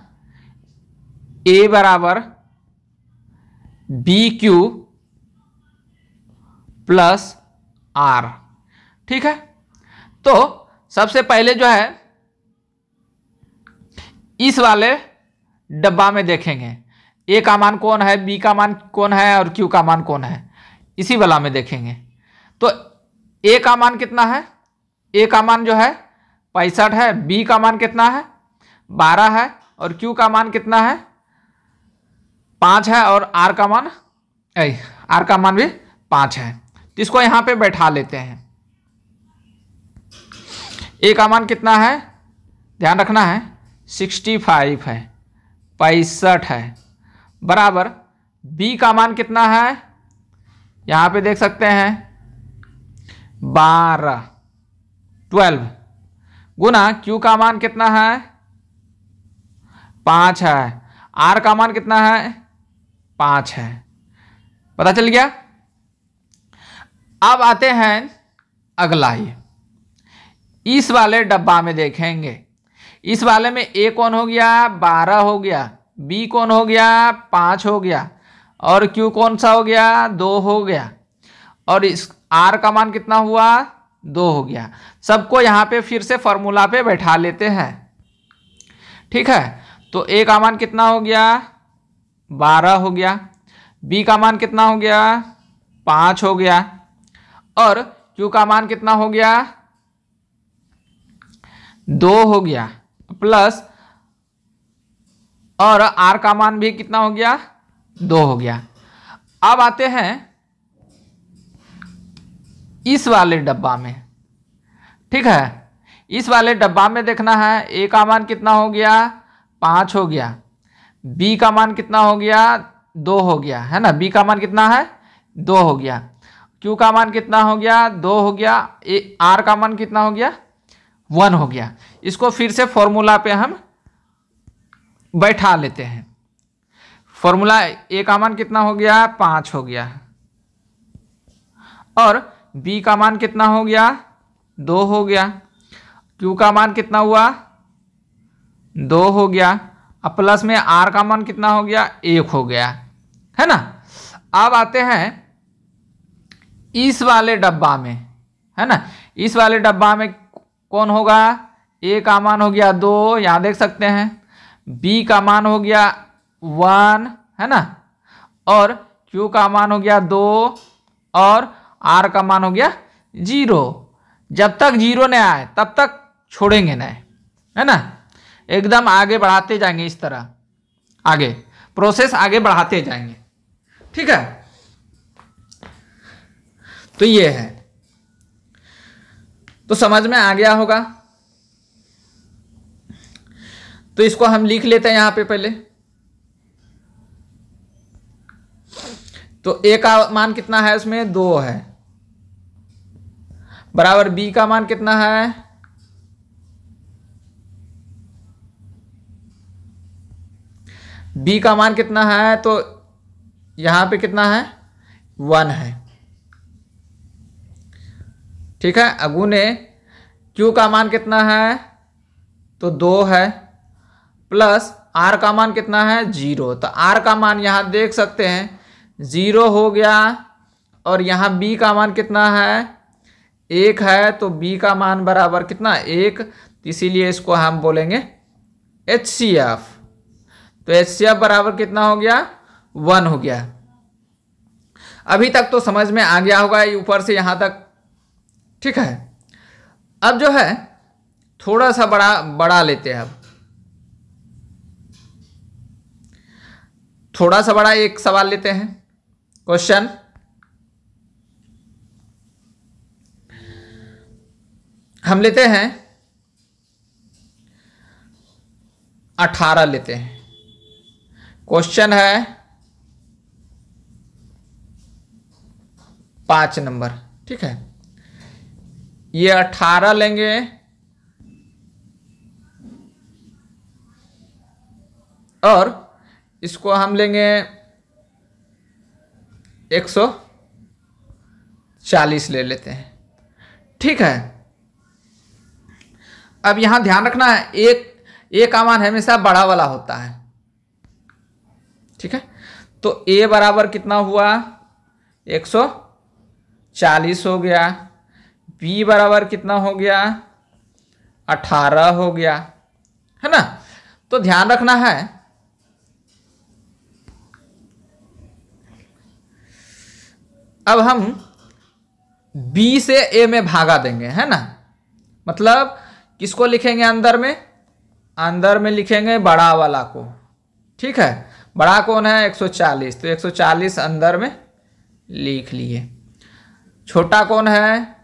A बराबर BQ प्लस R, ठीक है। तो सबसे पहले जो है इस वाले डब्बा में देखेंगे ए का मान कौन है, बी का मान कौन है, और क्यू का मान कौन है, इसी वाला में देखेंगे। तो ए का मान कितना है, ए का मान जो है 65 है, बी का मान कितना है 12 है, और क्यू का मान कितना है 5 है, और आर का मान भी 5 है। तो इसको यहां पे बैठा लेते हैं। ए का मान कितना है, ध्यान रखना है 65 है, 65 है, बराबर बी का मान कितना है, यहां पे देख सकते हैं 12 गुना क्यू का मान कितना है 5 है, आर का मान कितना है 5 है, पता चल गया। अब आते हैं अगला ही, इस वाले डब्बा में देखेंगे, इस वाले में ए कौन हो गया 12 हो गया, बी कौन हो गया 5 हो गया, और क्यू कौन सा हो गया 2 हो गया, और इस आर का मान कितना हुआ 2 हो गया। सबको यहाँ पे फिर से फॉर्मूला पे बैठा लेते हैं, ठीक है। तो ए का मान कितना हो गया 12 हो गया, बी का मान कितना हो गया 5 हो गया, और क्यू का मान कितना हो गया 2 हो गया, प्लस और आर का मान भी कितना हो गया 2 हो गया। अब आते हैं इस वाले डब्बा में, ठीक है। इस वाले डब्बा में देखना है ए का मान कितना हो गया 5 हो गया, बी का मान कितना हो गया 2 हो गया, है ना, बी का मान कितना है 2 हो गया, क्यू का मान कितना हो गया 2 हो गया, आर का मान कितना हो गया 1 हो गया। इसको फिर से फॉर्मूला पे हम बैठा लेते हैं। फॉर्मूला ए का मान कितना हो गया 5 हो गया, और बी का मान कितना हो गया 2 हो गया, क्यू का मान कितना हुआ 2 हो गया, अब प्लस में आर का मान कितना हो गया 1 हो गया, है ना। अब आते हैं इस वाले डब्बा में, है ना, इस वाले डब्बा में कौन होगा, ए का मान हो गया 2, यहां देख सकते हैं, बी का मान हो गया 1, है ना, और क्यू का मान हो गया 2, और आर का मान हो गया 0। जब तक 0 नहीं आए तब तक छोड़ेंगे नहीं, है ना, एकदम आगे बढ़ाते जाएंगे इस तरह, आगे प्रोसेस आगे बढ़ाते जाएंगे। ठीक है, तो ये है, तो समझ में आ गया होगा। तो इसको हम लिख लेते हैं यहां पे पहले। तो ए का मान कितना है, उसमें 2 है, बराबर बी का मान कितना है, बी का मान कितना है, तो यहां पे कितना है, 1 है। ठीक है, अगुने क्यू का मान कितना है, तो 2 है, प्लस आर का मान कितना है, 0। तो आर का मान यहां देख सकते हैं 0 हो गया, और यहां बी का मान कितना है, 1 है, तो बी का मान बराबर कितना, 1। इसीलिए इसको हम बोलेंगे HCF। तो HCF बराबर कितना हो गया, 1 हो गया। अभी तक तो समझ में आ गया होगा ऊपर से यहां तक। ठीक है, अब जो है थोड़ा सा बड़ा लेते हैं। अब थोड़ा सा बड़ा एक सवाल लेते हैं। क्वेश्चन हम लेते हैं 18 लेते हैं। क्वेश्चन है 5 नंबर। ठीक है, ये 18 लेंगे और इसको हम लेंगे 140 ले लेते हैं। ठीक है, अब यहां ध्यान रखना है, ए का मान हमेशा बड़ा वाला होता है। ठीक है, तो ए बराबर कितना हुआ, 140 हो गया, बी बराबर कितना हो गया, 18 हो गया, है ना। तो ध्यान रखना है, अब हम b से a में भागा देंगे, है ना। मतलब किसको लिखेंगे अंदर में, अंदर में लिखेंगे बड़ा वाला को। ठीक है, बड़ा कौन है, 140, तो 140 अंदर में लिख लिए। छोटा कौन है,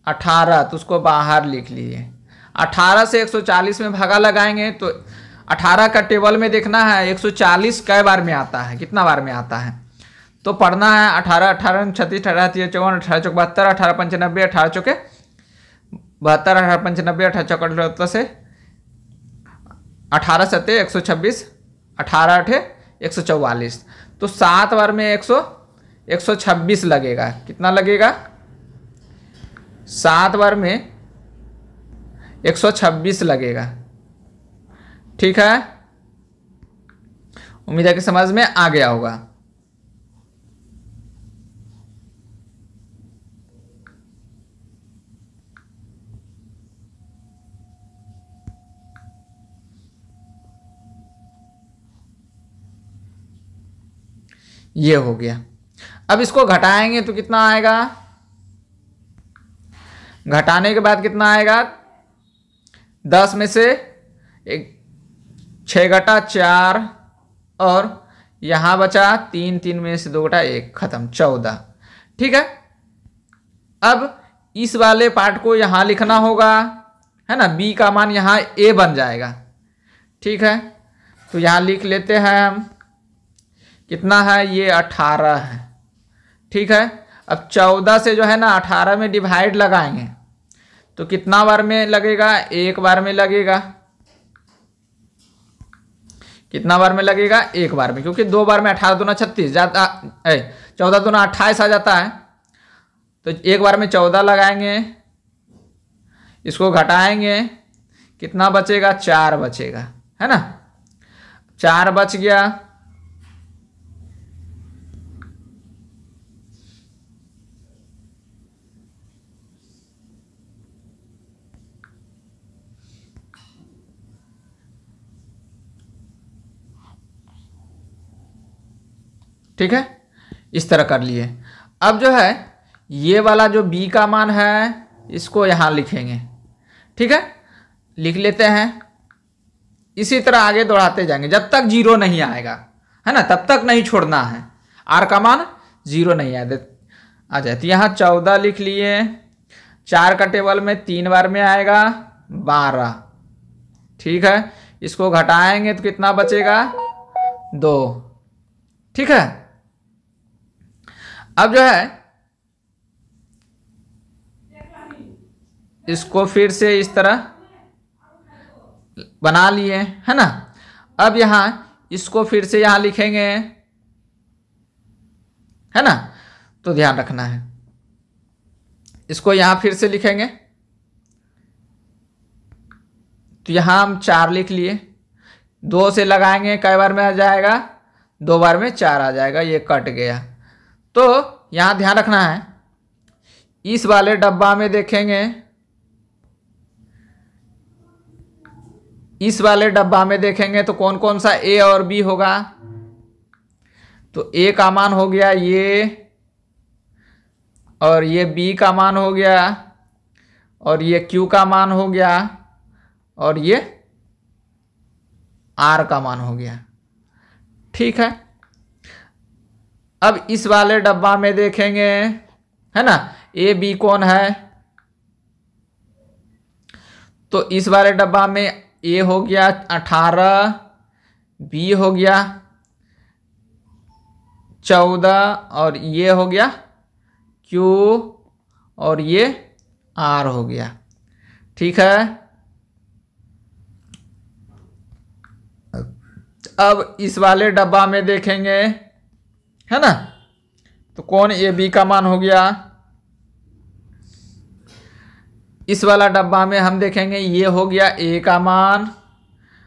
18, तो उसको बाहर लिख लिए। 18 से 140 में भागा लगाएंगे तो 18 का टेबल में देखना है 140 कै बार में आता है, कितना बार में आता है। तो पढ़ना है 18 18 36 18 30 54 18 चौक 72 18 95 18 चौके 72 18 95 18 चौक 78 से 18 सत्ते 126 18 अठे 144। तो 7 बार में 126 लगेगा। कितना लगेगा, 7 बार में 126 लगेगा। ठीक है, उम्मीद है कि समझ में आ गया होगा। ये हो गया। अब इसको घटाएंगे तो कितना आएगा, घटाने के बाद कितना आएगा, 10 में से 6 घटा 4 और यहां बचा 3 3 में से 2 घटा 1, खत्म 14। ठीक है, अब इस वाले पार्ट को यहां लिखना होगा, है ना। b का मान यहां a बन जाएगा। ठीक है, तो यहां लिख लेते हैं हम, कितना है, ये 18 है। ठीक है, अब 14 से जो है ना 18 में डिवाइड लगाएंगे तो कितना बार में लगेगा, 1 बार में लगेगा। कितना बार में लगेगा, 1 बार में, क्योंकि 2 बार में 18 दूना 36 जाता, 14 दूना 28 आ जाता है। तो 1 बार में 14 लगाएंगे, इसको घटाएंगे, कितना बचेगा, 4 बचेगा, है ना। 4 बच गया। ठीक है, इस तरह कर लिए। अब जो है ये वाला जो b का मान है इसको यहां लिखेंगे। ठीक है, लिख लेते हैं। इसी तरह आगे दौड़ाते जाएंगे जब तक जीरो नहीं आएगा, है ना, तब तक नहीं छोड़ना है। आर का मान जीरो नहीं आ जाए। तो यहाँ 14 लिख लिए, 4 का टेबल में 3 बार में आएगा 12, ठीक है। इसको घटाएंगे तो कितना बचेगा 2, ठीक है। अब जो है इसको फिर से इस तरह बना लिए, है ना। अब यहां इसको फिर से यहां लिखेंगे, है ना, तो ध्यान रखना है। इसको यहां फिर से लिखेंगे तो यहां हम 4 लिख लिए, 2 से लगाएंगे कई बार में आ जाएगा, 2 बार में 4 आ जाएगा, ये कट गया। तो यहां ध्यान रखना है, इस वाले डब्बा में देखेंगे, इस वाले डब्बा में देखेंगे तो कौन कौन सा ए और बी होगा। तो ए का मान हो गया ये, और ये बी का मान हो गया, और ये क्यू का मान हो गया, और ये आर का मान हो गया, ठीक है। अब इस वाले डब्बा में देखेंगे, है ना, ए बी कौन है, तो इस वाले डब्बा में ए हो गया 18, बी हो गया 14, और ये हो गया क्यू, और ये आर हो गया, ठीक है। अब इस वाले डब्बा में देखेंगे, है ना, तो कौन ए बी का मान हो गया। इस वाला डब्बा में हम देखेंगे ये हो गया ए का मान,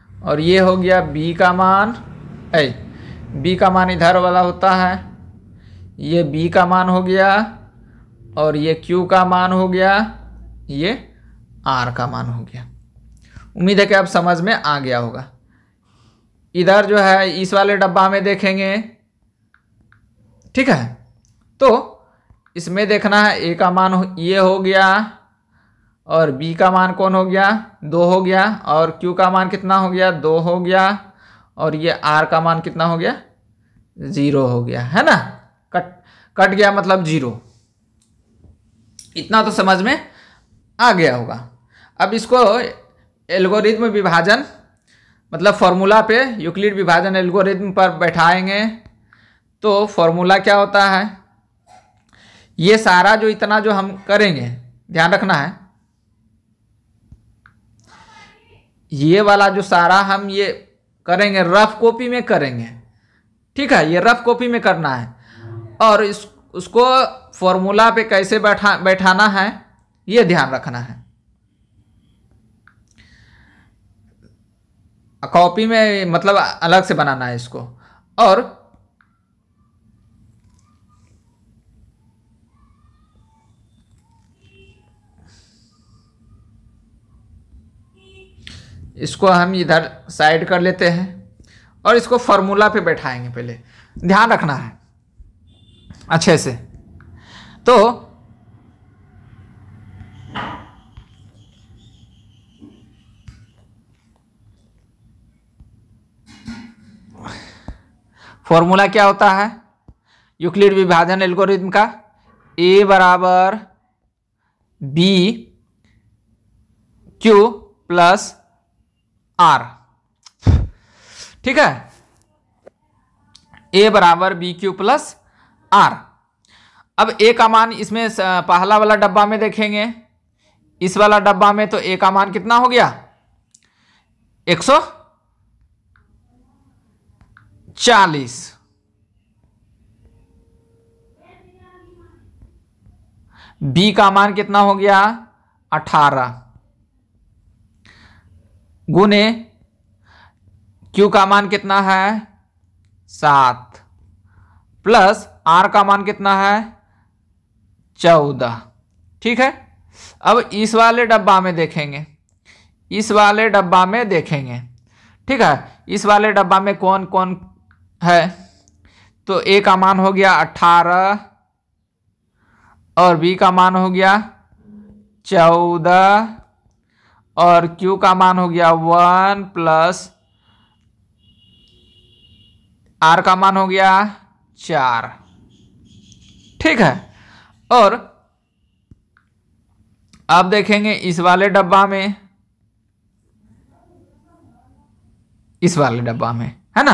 और ये हो गया बी का मान, बी का मान इधर वाला होता है, ये बी का मान हो गया, और ये क्यू का मान हो गया, ये आर का मान हो गया। उम्मीद है कि अब समझ में आ गया होगा। इधर जो है इस वाले डब्बा में देखेंगे, ठीक है, तो इसमें देखना है ए का मान ये हो गया, और बी का मान कौन हो गया 2 हो गया, और क्यू का मान कितना हो गया 2 हो गया, और ये आर का मान कितना हो गया 0 हो गया, है ना। कट गया मतलब 0। इतना तो समझ में आ गया होगा। अब इसको एल्गोरिथ्म विभाजन मतलब फॉर्मूला पे, यूक्लिड विभाजन एल्गोरिथ्म पर बैठाएंगे तो फॉर्मूला क्या होता है, ये सारा जो इतना जो हम करेंगे, ध्यान रखना है, ये वाला जो सारा हम ये करेंगे रफ कॉपी में करेंगे, ठीक है, ये रफ कॉपी में करना है। और उसको फॉर्मूला पे कैसे बैठाना है ये ध्यान रखना है। कॉपी में मतलब अलग से बनाना है इसको। और इसको हम इधर साइड कर लेते हैं और इसको फॉर्मूला पे बैठाएंगे। पहले ध्यान रखना है अच्छे से। तो फॉर्मूला क्या होता है यूक्लिड विभाजन एल्गोरिथम का, ए बराबर बी क्यू प्लस आर, ठीक है, ए बराबर बी क्यू प्लस आर। अब ए का मान इसमें पहला वाला डब्बा में देखेंगे, इस वाला डब्बा में तो ए का मान कितना हो गया 140, बी का मान कितना हो गया 18 गुने क्यू का मान कितना है 7 प्लस आर का मान कितना है 14, ठीक है। अब इस वाले डब्बा में देखेंगे, इस वाले डब्बा में देखेंगे, ठीक है, इस वाले डब्बा में कौन कौन है, तो ए का मान हो गया 18 और बी का मान हो गया 14 और क्यू का मान हो गया 1 प्लस आर का मान हो गया 4, ठीक है। और अब देखेंगे इस वाले डब्बा में, इस वाले डब्बा में, है ना।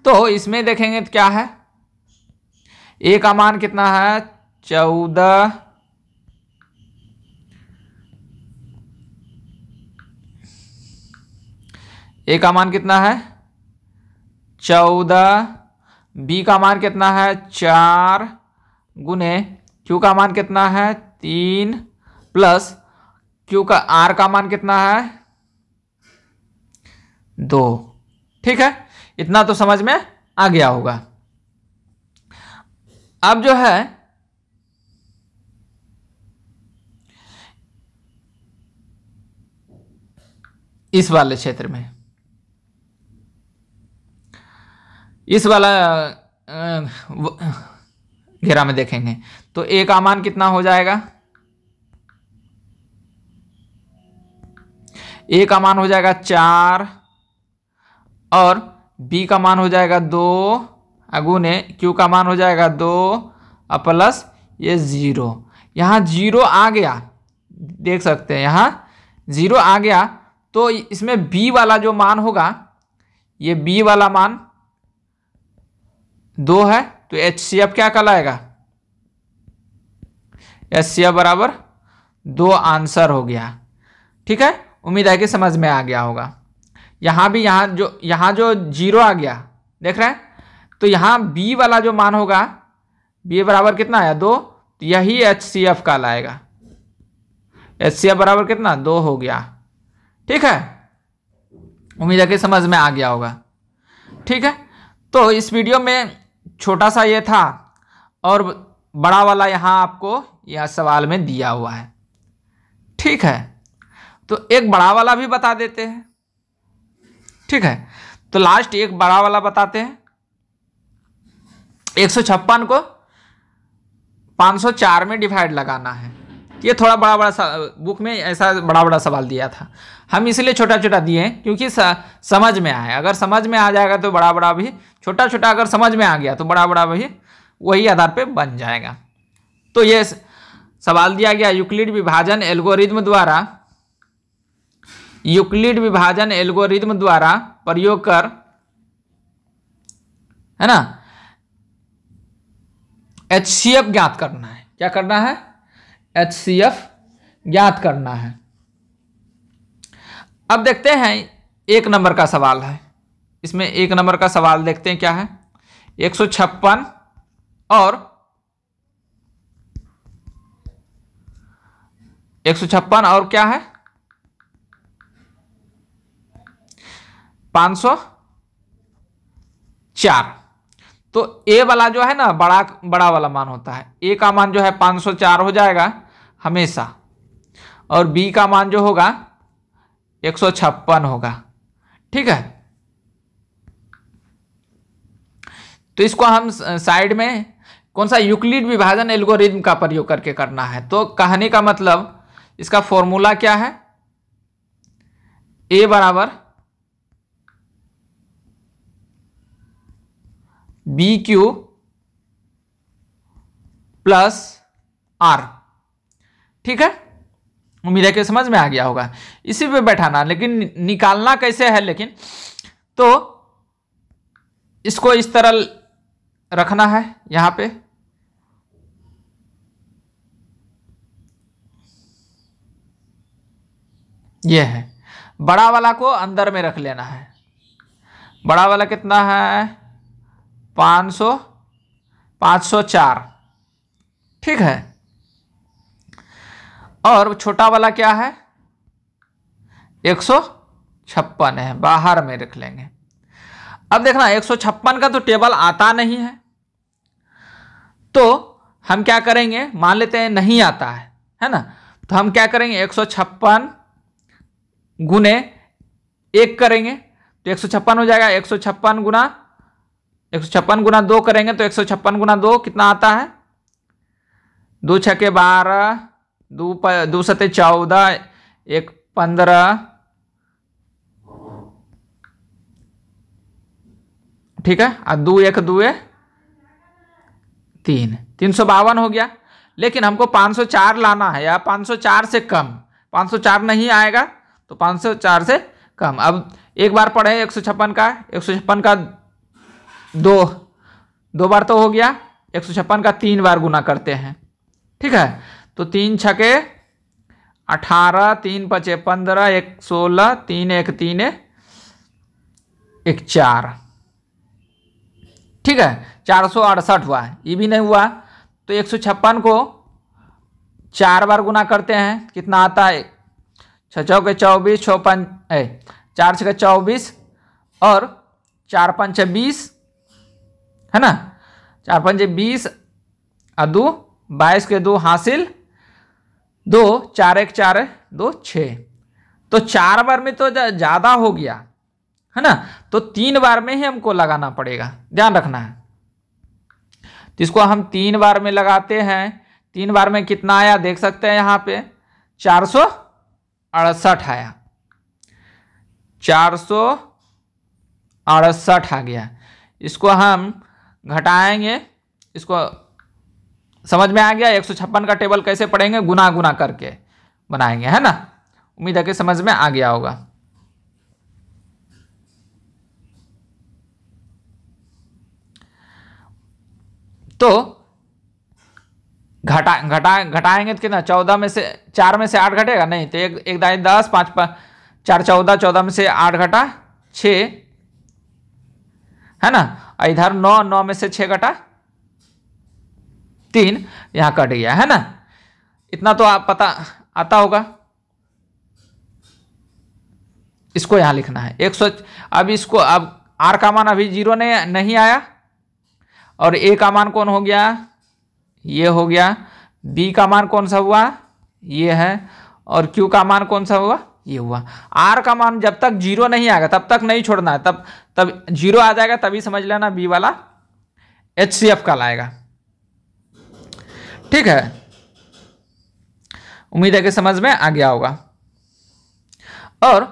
तो इसमें देखेंगे तो क्या है, ए का मान कितना है 14, ए का मान कितना है 14, बी का मान कितना है 4 गुने क्यू का मान कितना है 3 प्लस क्यू का आर का मान कितना है 2, ठीक है। इतना तो समझ में आ गया होगा। अब जो है इस वाले क्षेत्र में, इस वाला घेरा में देखेंगे तो ए का मान कितना हो जाएगा, ए का मान हो जाएगा 4 और बी का मान हो जाएगा 2 अगुने क्यू का मान हो जाएगा 2 और प्लस ये 0। यहाँ 0 आ गया, देख सकते हैं यहाँ 0 आ गया। तो इसमें बी वाला जो मान होगा, ये बी वाला मान 2 है, तो HCF क्या कहलाएगा, HCF बराबर 2 आंसर हो गया, ठीक है। उम्मीद है कि समझ में आ गया होगा। यहाँ भी यहाँ जो 0 आ गया देख रहे हैं, तो यहाँ बी वाला जो मान होगा, बी बराबर कितना है 2, तो यही HCF कहलाएगा। HCF बराबर कितना 2 हो गया, ठीक है। उम्मीद है कि समझ में आ गया होगा, ठीक है। तो इस वीडियो में छोटा सा ये था और बड़ा वाला यहाँ आपको यह सवाल में दिया हुआ है, ठीक है। तो एक बड़ा वाला भी बता देते हैं, ठीक है। तो लास्ट एक बड़ा वाला बताते हैं। 156 को 504 में डिवाइड लगाना है। ये थोड़ा बड़ा बुक में ऐसा बड़ा सवाल दिया था, हम इसलिए छोटा छोटा दिए हैं क्योंकि समझ में आए। अगर समझ में आ जाएगा तो बड़ा भी, छोटा छोटा अगर समझ में आ गया तो बड़ा भी वही आधार पे बन जाएगा। तो ये सवाल दिया गया यूक्लिड विभाजन एल्गोरिथ्म द्वारा प्रयोग कर, है ना, HCF ज्ञात करना है। क्या करना है, HCF ज्ञात करना है। अब देखते हैं 1 नंबर का सवाल है। इसमें 1 नंबर का सवाल देखते हैं क्या है। 156 और 156 और क्या है 504। तो ए वाला जो है ना बड़ा वाला मान होता है, ए का मान जो है 504 हो जाएगा हमेशा, और बी का मान जो होगा 156 होगा, ठीक है। तो इसको हम साइड में कौन सा यूक्लिड विभाजन एल्गोरिथ्म का प्रयोग करके करना है। तो कहने का मतलब इसका फॉर्मूला क्या है, ए बराबर बी क्यू प्लस आर, ठीक है। उम्मीद है कि समझ में आ गया होगा। इसी पे बैठाना, लेकिन निकालना कैसे है, लेकिन तो इसको इस तरह रखना है यहां पे, ये है। बड़ा वाला को अंदर में रख लेना है। बड़ा वाला कितना है 504, ठीक है। और छोटा वाला क्या है 156 है, बाहर में रख लेंगे। अब देखना 156 का तो टेबल आता नहीं है, तो हम क्या करेंगे, मान लेते हैं नहीं आता है ना, तो हम क्या करेंगे 156 गुने 1 करेंगे तो 156 हो जाएगा। 156 गुना 2 करेंगे तो 156 गुना 2 कितना आता है, 2 छके 12, 2 सते 14, 1 15, ठीक है, और 2 1 2 3, 352 हो गया। लेकिन हमको 504 लाना है, या 504 से कम। 504 नहीं आएगा तो 504 से कम। अब एक बार पढ़े 156 का, 156 का दो बार तो हो गया, 156 का 3 बार गुना करते हैं। ठीक है, तो 3 छके 18, 3 पचे 15, 1 16, 3 1 3 1 4। ठीक है, 468 हुआ। ये भी नहीं हुआ तो 156 को 4 बार गुना करते हैं, कितना आता है? 6 चौके 24, 4 छके 24 और 4 पंचे 20, है ना। 4 पंचे 20 और 2 22 के 2 हासिल 2, 4 1 4 2 6। तो 4 बार में तो ज़्यादा हो गया, है ना। तो 3 बार में ही हमको लगाना पड़ेगा, ध्यान रखना है। तो इसको हम 3 बार में लगाते हैं। 3 बार में कितना आया देख सकते हैं यहाँ पे, 468 आया, 468 आ गया। इसको हम घटाएंगे, इसको समझ में आ गया। 156 का टेबल कैसे पढ़ेंगे, गुना गुना करके बनाएंगे, है ना। उम्मीद है कि समझ में आ गया होगा। तो घटाएंगे तो कितना, 14 में से 4 में से 8 घटेगा नहीं, तो एक दाई 10, 5 4 14, 14 में से 8 घटा 6, है ना। इधर 9, 9 में से 6 घटा 3, यहां कट गया, है ना। इतना तो आप पता आता होगा। इसको यहां लिखना है 100। अब इसको, अब आर का मान अभी 0 नहीं आया, और ए का मान कौन हो गया, ये हो गया। बी का मान कौन सा हुआ, ये है। और क्यू का मान कौन सा हुआ, ये हुआ। आर का मान जब तक 0 नहीं आएगा तब तक नहीं छोड़ना है, तब 0 आ जाएगा तभी समझ लेना बी वाला HCF कहलाएगा। ठीक है, उम्मीद है कि समझ में आ गया होगा। और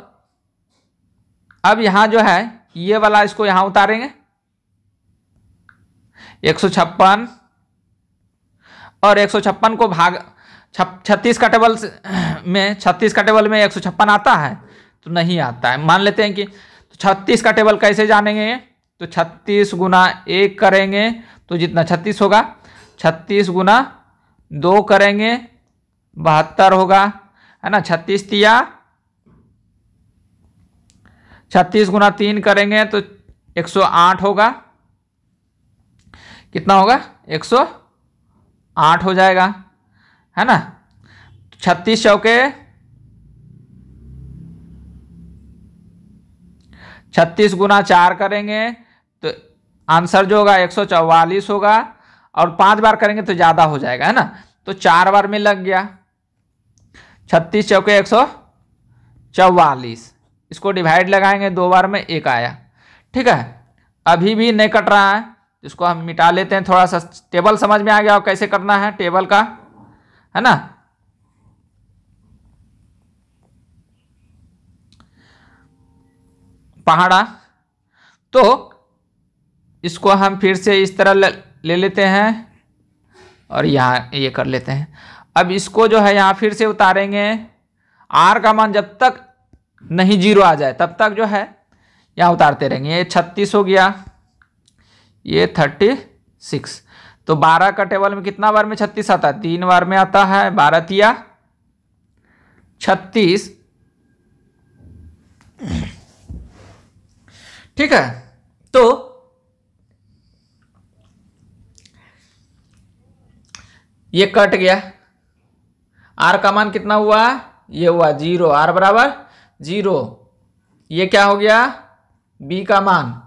अब यहां जो है ये वाला, इसको यहां उतारेंगे 156, और 156 को भाग 36 का टेबल में, 36 का टेबल में 156 आता है तो नहीं आता है। मान लेते हैं कि तो 36 का टेबल कैसे जानेंगे, तो 36 गुना 1 करेंगे तो जितना 36 होगा, 36 गुना 2 करेंगे 72 होगा, है ना। 36 तिया 36 गुना 3 करेंगे तो 108 होगा। कितना होगा, 108 हो जाएगा, है ना। 36 चौके 36 गुना 4 करेंगे तो आंसर जो होगा 144 होगा, और 5 बार करेंगे तो ज़्यादा हो जाएगा, है ना। तो 4 बार में लग गया, 36 चौके 144। इसको डिवाइड लगाएंगे 2 बार में 1 आया। ठीक है, अभी भी नहीं कट रहा है, इसको हम मिटा लेते हैं। थोड़ा सा टेबल समझ में आ गया और कैसे करना है टेबल का, है ना। पहाड़ा, तो इसको हम फिर से इस तरह ले लेते हैं और यहाँ ये कर लेते हैं। अब इसको जो है यहाँ फिर से उतारेंगे। आर का मान जब तक नहीं 0 आ जाए तब तक जो है यहाँ उतारते रहेंगे। ये 36 हो गया, ये 36। तो 12 का टेबल में कितना बार में 36 आता है, 3 बार में आता है। 12 तिया 36। ठीक है, तो ये कट गया। आर का मान कितना हुआ, ये हुआ 0, आर बराबर 0। ये क्या हो गया, बी का मान,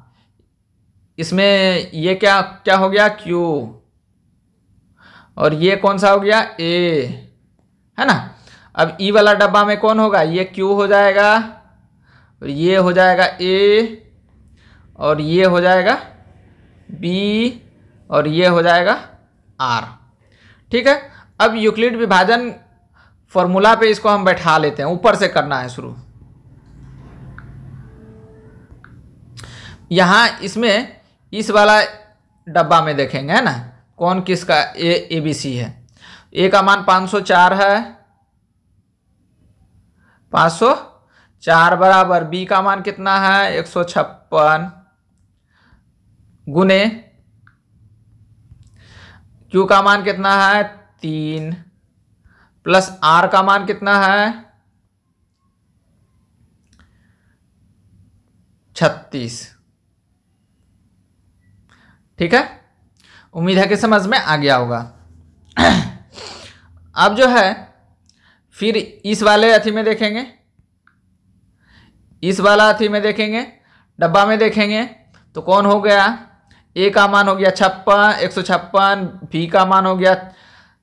इसमें ये क्या क्या हो गया, क्यू, और ये कौन सा हो गया, ए, है ना। अब ई वाला डब्बा में कौन होगा, ये क्यू हो जाएगा, और ये हो जाएगा ए, और ये हो जाएगा बी, और ये हो जाएगा आर। ठीक है, अब यूक्लिड विभाजन फॉर्मूला पे इसको हम बैठा लेते हैं। ऊपर से करना है शुरू। यहां इसमें इस वाला डब्बा में देखेंगे, है ना, कौन किसका ए बी सी है। ए का मान 504 है, 504 बराबर बी का मान कितना है 156 गुने क्यू का मान कितना है 3 प्लस आर का मान कितना है 36। ठीक है, उम्मीद है कि समझ में आ गया होगा। अब जो है फिर इस वाले अथी में देखेंगे, इस वाला अथी में देखेंगे, डब्बा में देखेंगे तो कौन हो गया, ए का मान हो गया 156, बी का मान हो गया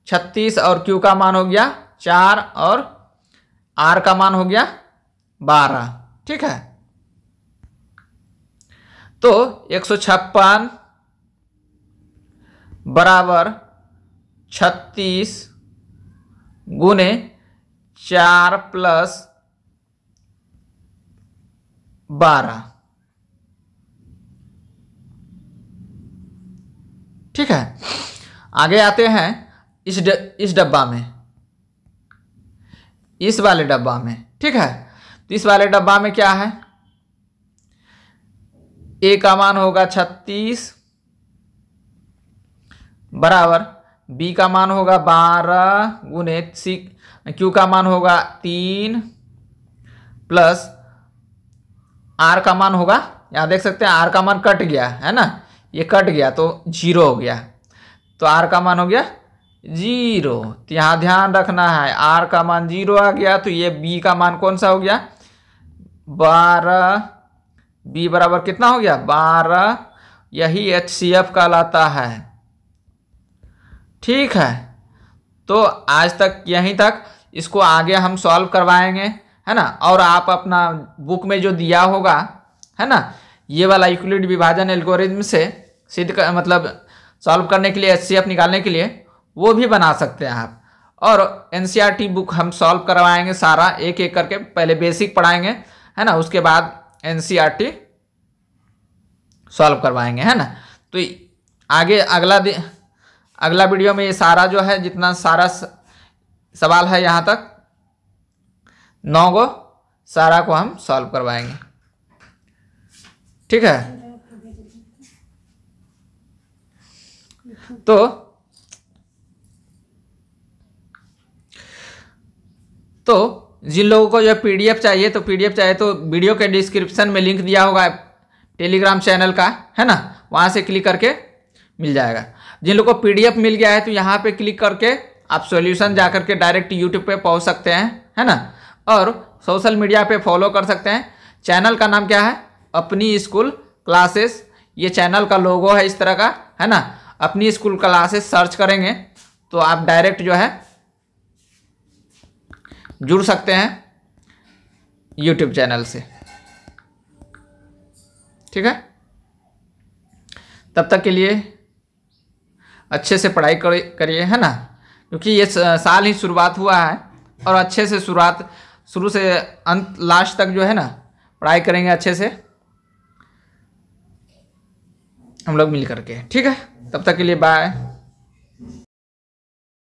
36 और क्यू का मान हो गया 4 और आर का मान हो गया 12। ठीक है, तो 156 बराबर 36 गुने 4 प्लस 12। ठीक है, आगे आते हैं इस डब्बा में, इस वाले डब्बा में। ठीक है, तो इस वाले डब्बा में क्या है, ए का मान होगा 36 बराबर बी का मान होगा 12 गुने क्यू का मान होगा 3 प्लस आर का मान होगा, यहां देख सकते हैं आर का मान कट गया है ना, ये कट गया तो 0 हो गया, तो आर का मान हो गया 0। तो यहाँ ध्यान रखना है, आर का मान 0 आ गया तो ये बी का मान कौन सा हो गया 12, बी बराबर कितना हो गया 12, यही HCF कहलाता है। ठीक है, तो आज तक यहीं तक, इसको आगे हम सॉल्व करवाएंगे, है ना, और आप अपना बुक में जो दिया होगा, है ना, ये वाला यूक्लिड विभाजन एल्गोरिथम से सिद्ध कर, मतलब सॉल्व करने के लिए HCF निकालने के लिए वो भी बना सकते हैं आप। और NCERT बुक हम सॉल्व करवाएंगे सारा, एक एक करके, पहले बेसिक पढ़ाएंगे, है ना, उसके बाद NCERT सॉल्व करवाएंगे, है ना। तो आगे अगला वीडियो में ये सारा जो है, जितना सारा सवाल है यहाँ तक 9 गो, सारा को हम सॉल्व करवाएंगे। ठीक है, तो जिन लोगों को जो PDF चाहिए, तो PDF चाहिए तो वीडियो के डिस्क्रिप्शन में लिंक दिया होगा टेलीग्राम चैनल का, है ना, वहां से क्लिक करके मिल जाएगा। जिन लोगों को PDF मिल गया है तो यहाँ पे क्लिक करके आप सॉल्यूशन जा करके डायरेक्ट YouTube पे पहुँच सकते हैं, है ना, और सोशल मीडिया पे फॉलो कर सकते हैं। चैनल का नाम क्या है, अपनी स्कूल क्लासेस, ये चैनल का लोगो है इस तरह का, है ना। अपनी स्कूल क्लासेस सर्च करेंगे तो आप डायरेक्ट जो है जुड़ सकते हैं YouTube चैनल से। ठीक है, तब तक के लिए अच्छे से पढ़ाई करिए, है ना, क्योंकि ये साल ही शुरुआत हुआ है, और अच्छे से शुरू से अंत लास्ट तक जो है ना पढ़ाई करेंगे अच्छे से हम लोग मिल करके। ठीक है, तब तक के लिए बाय।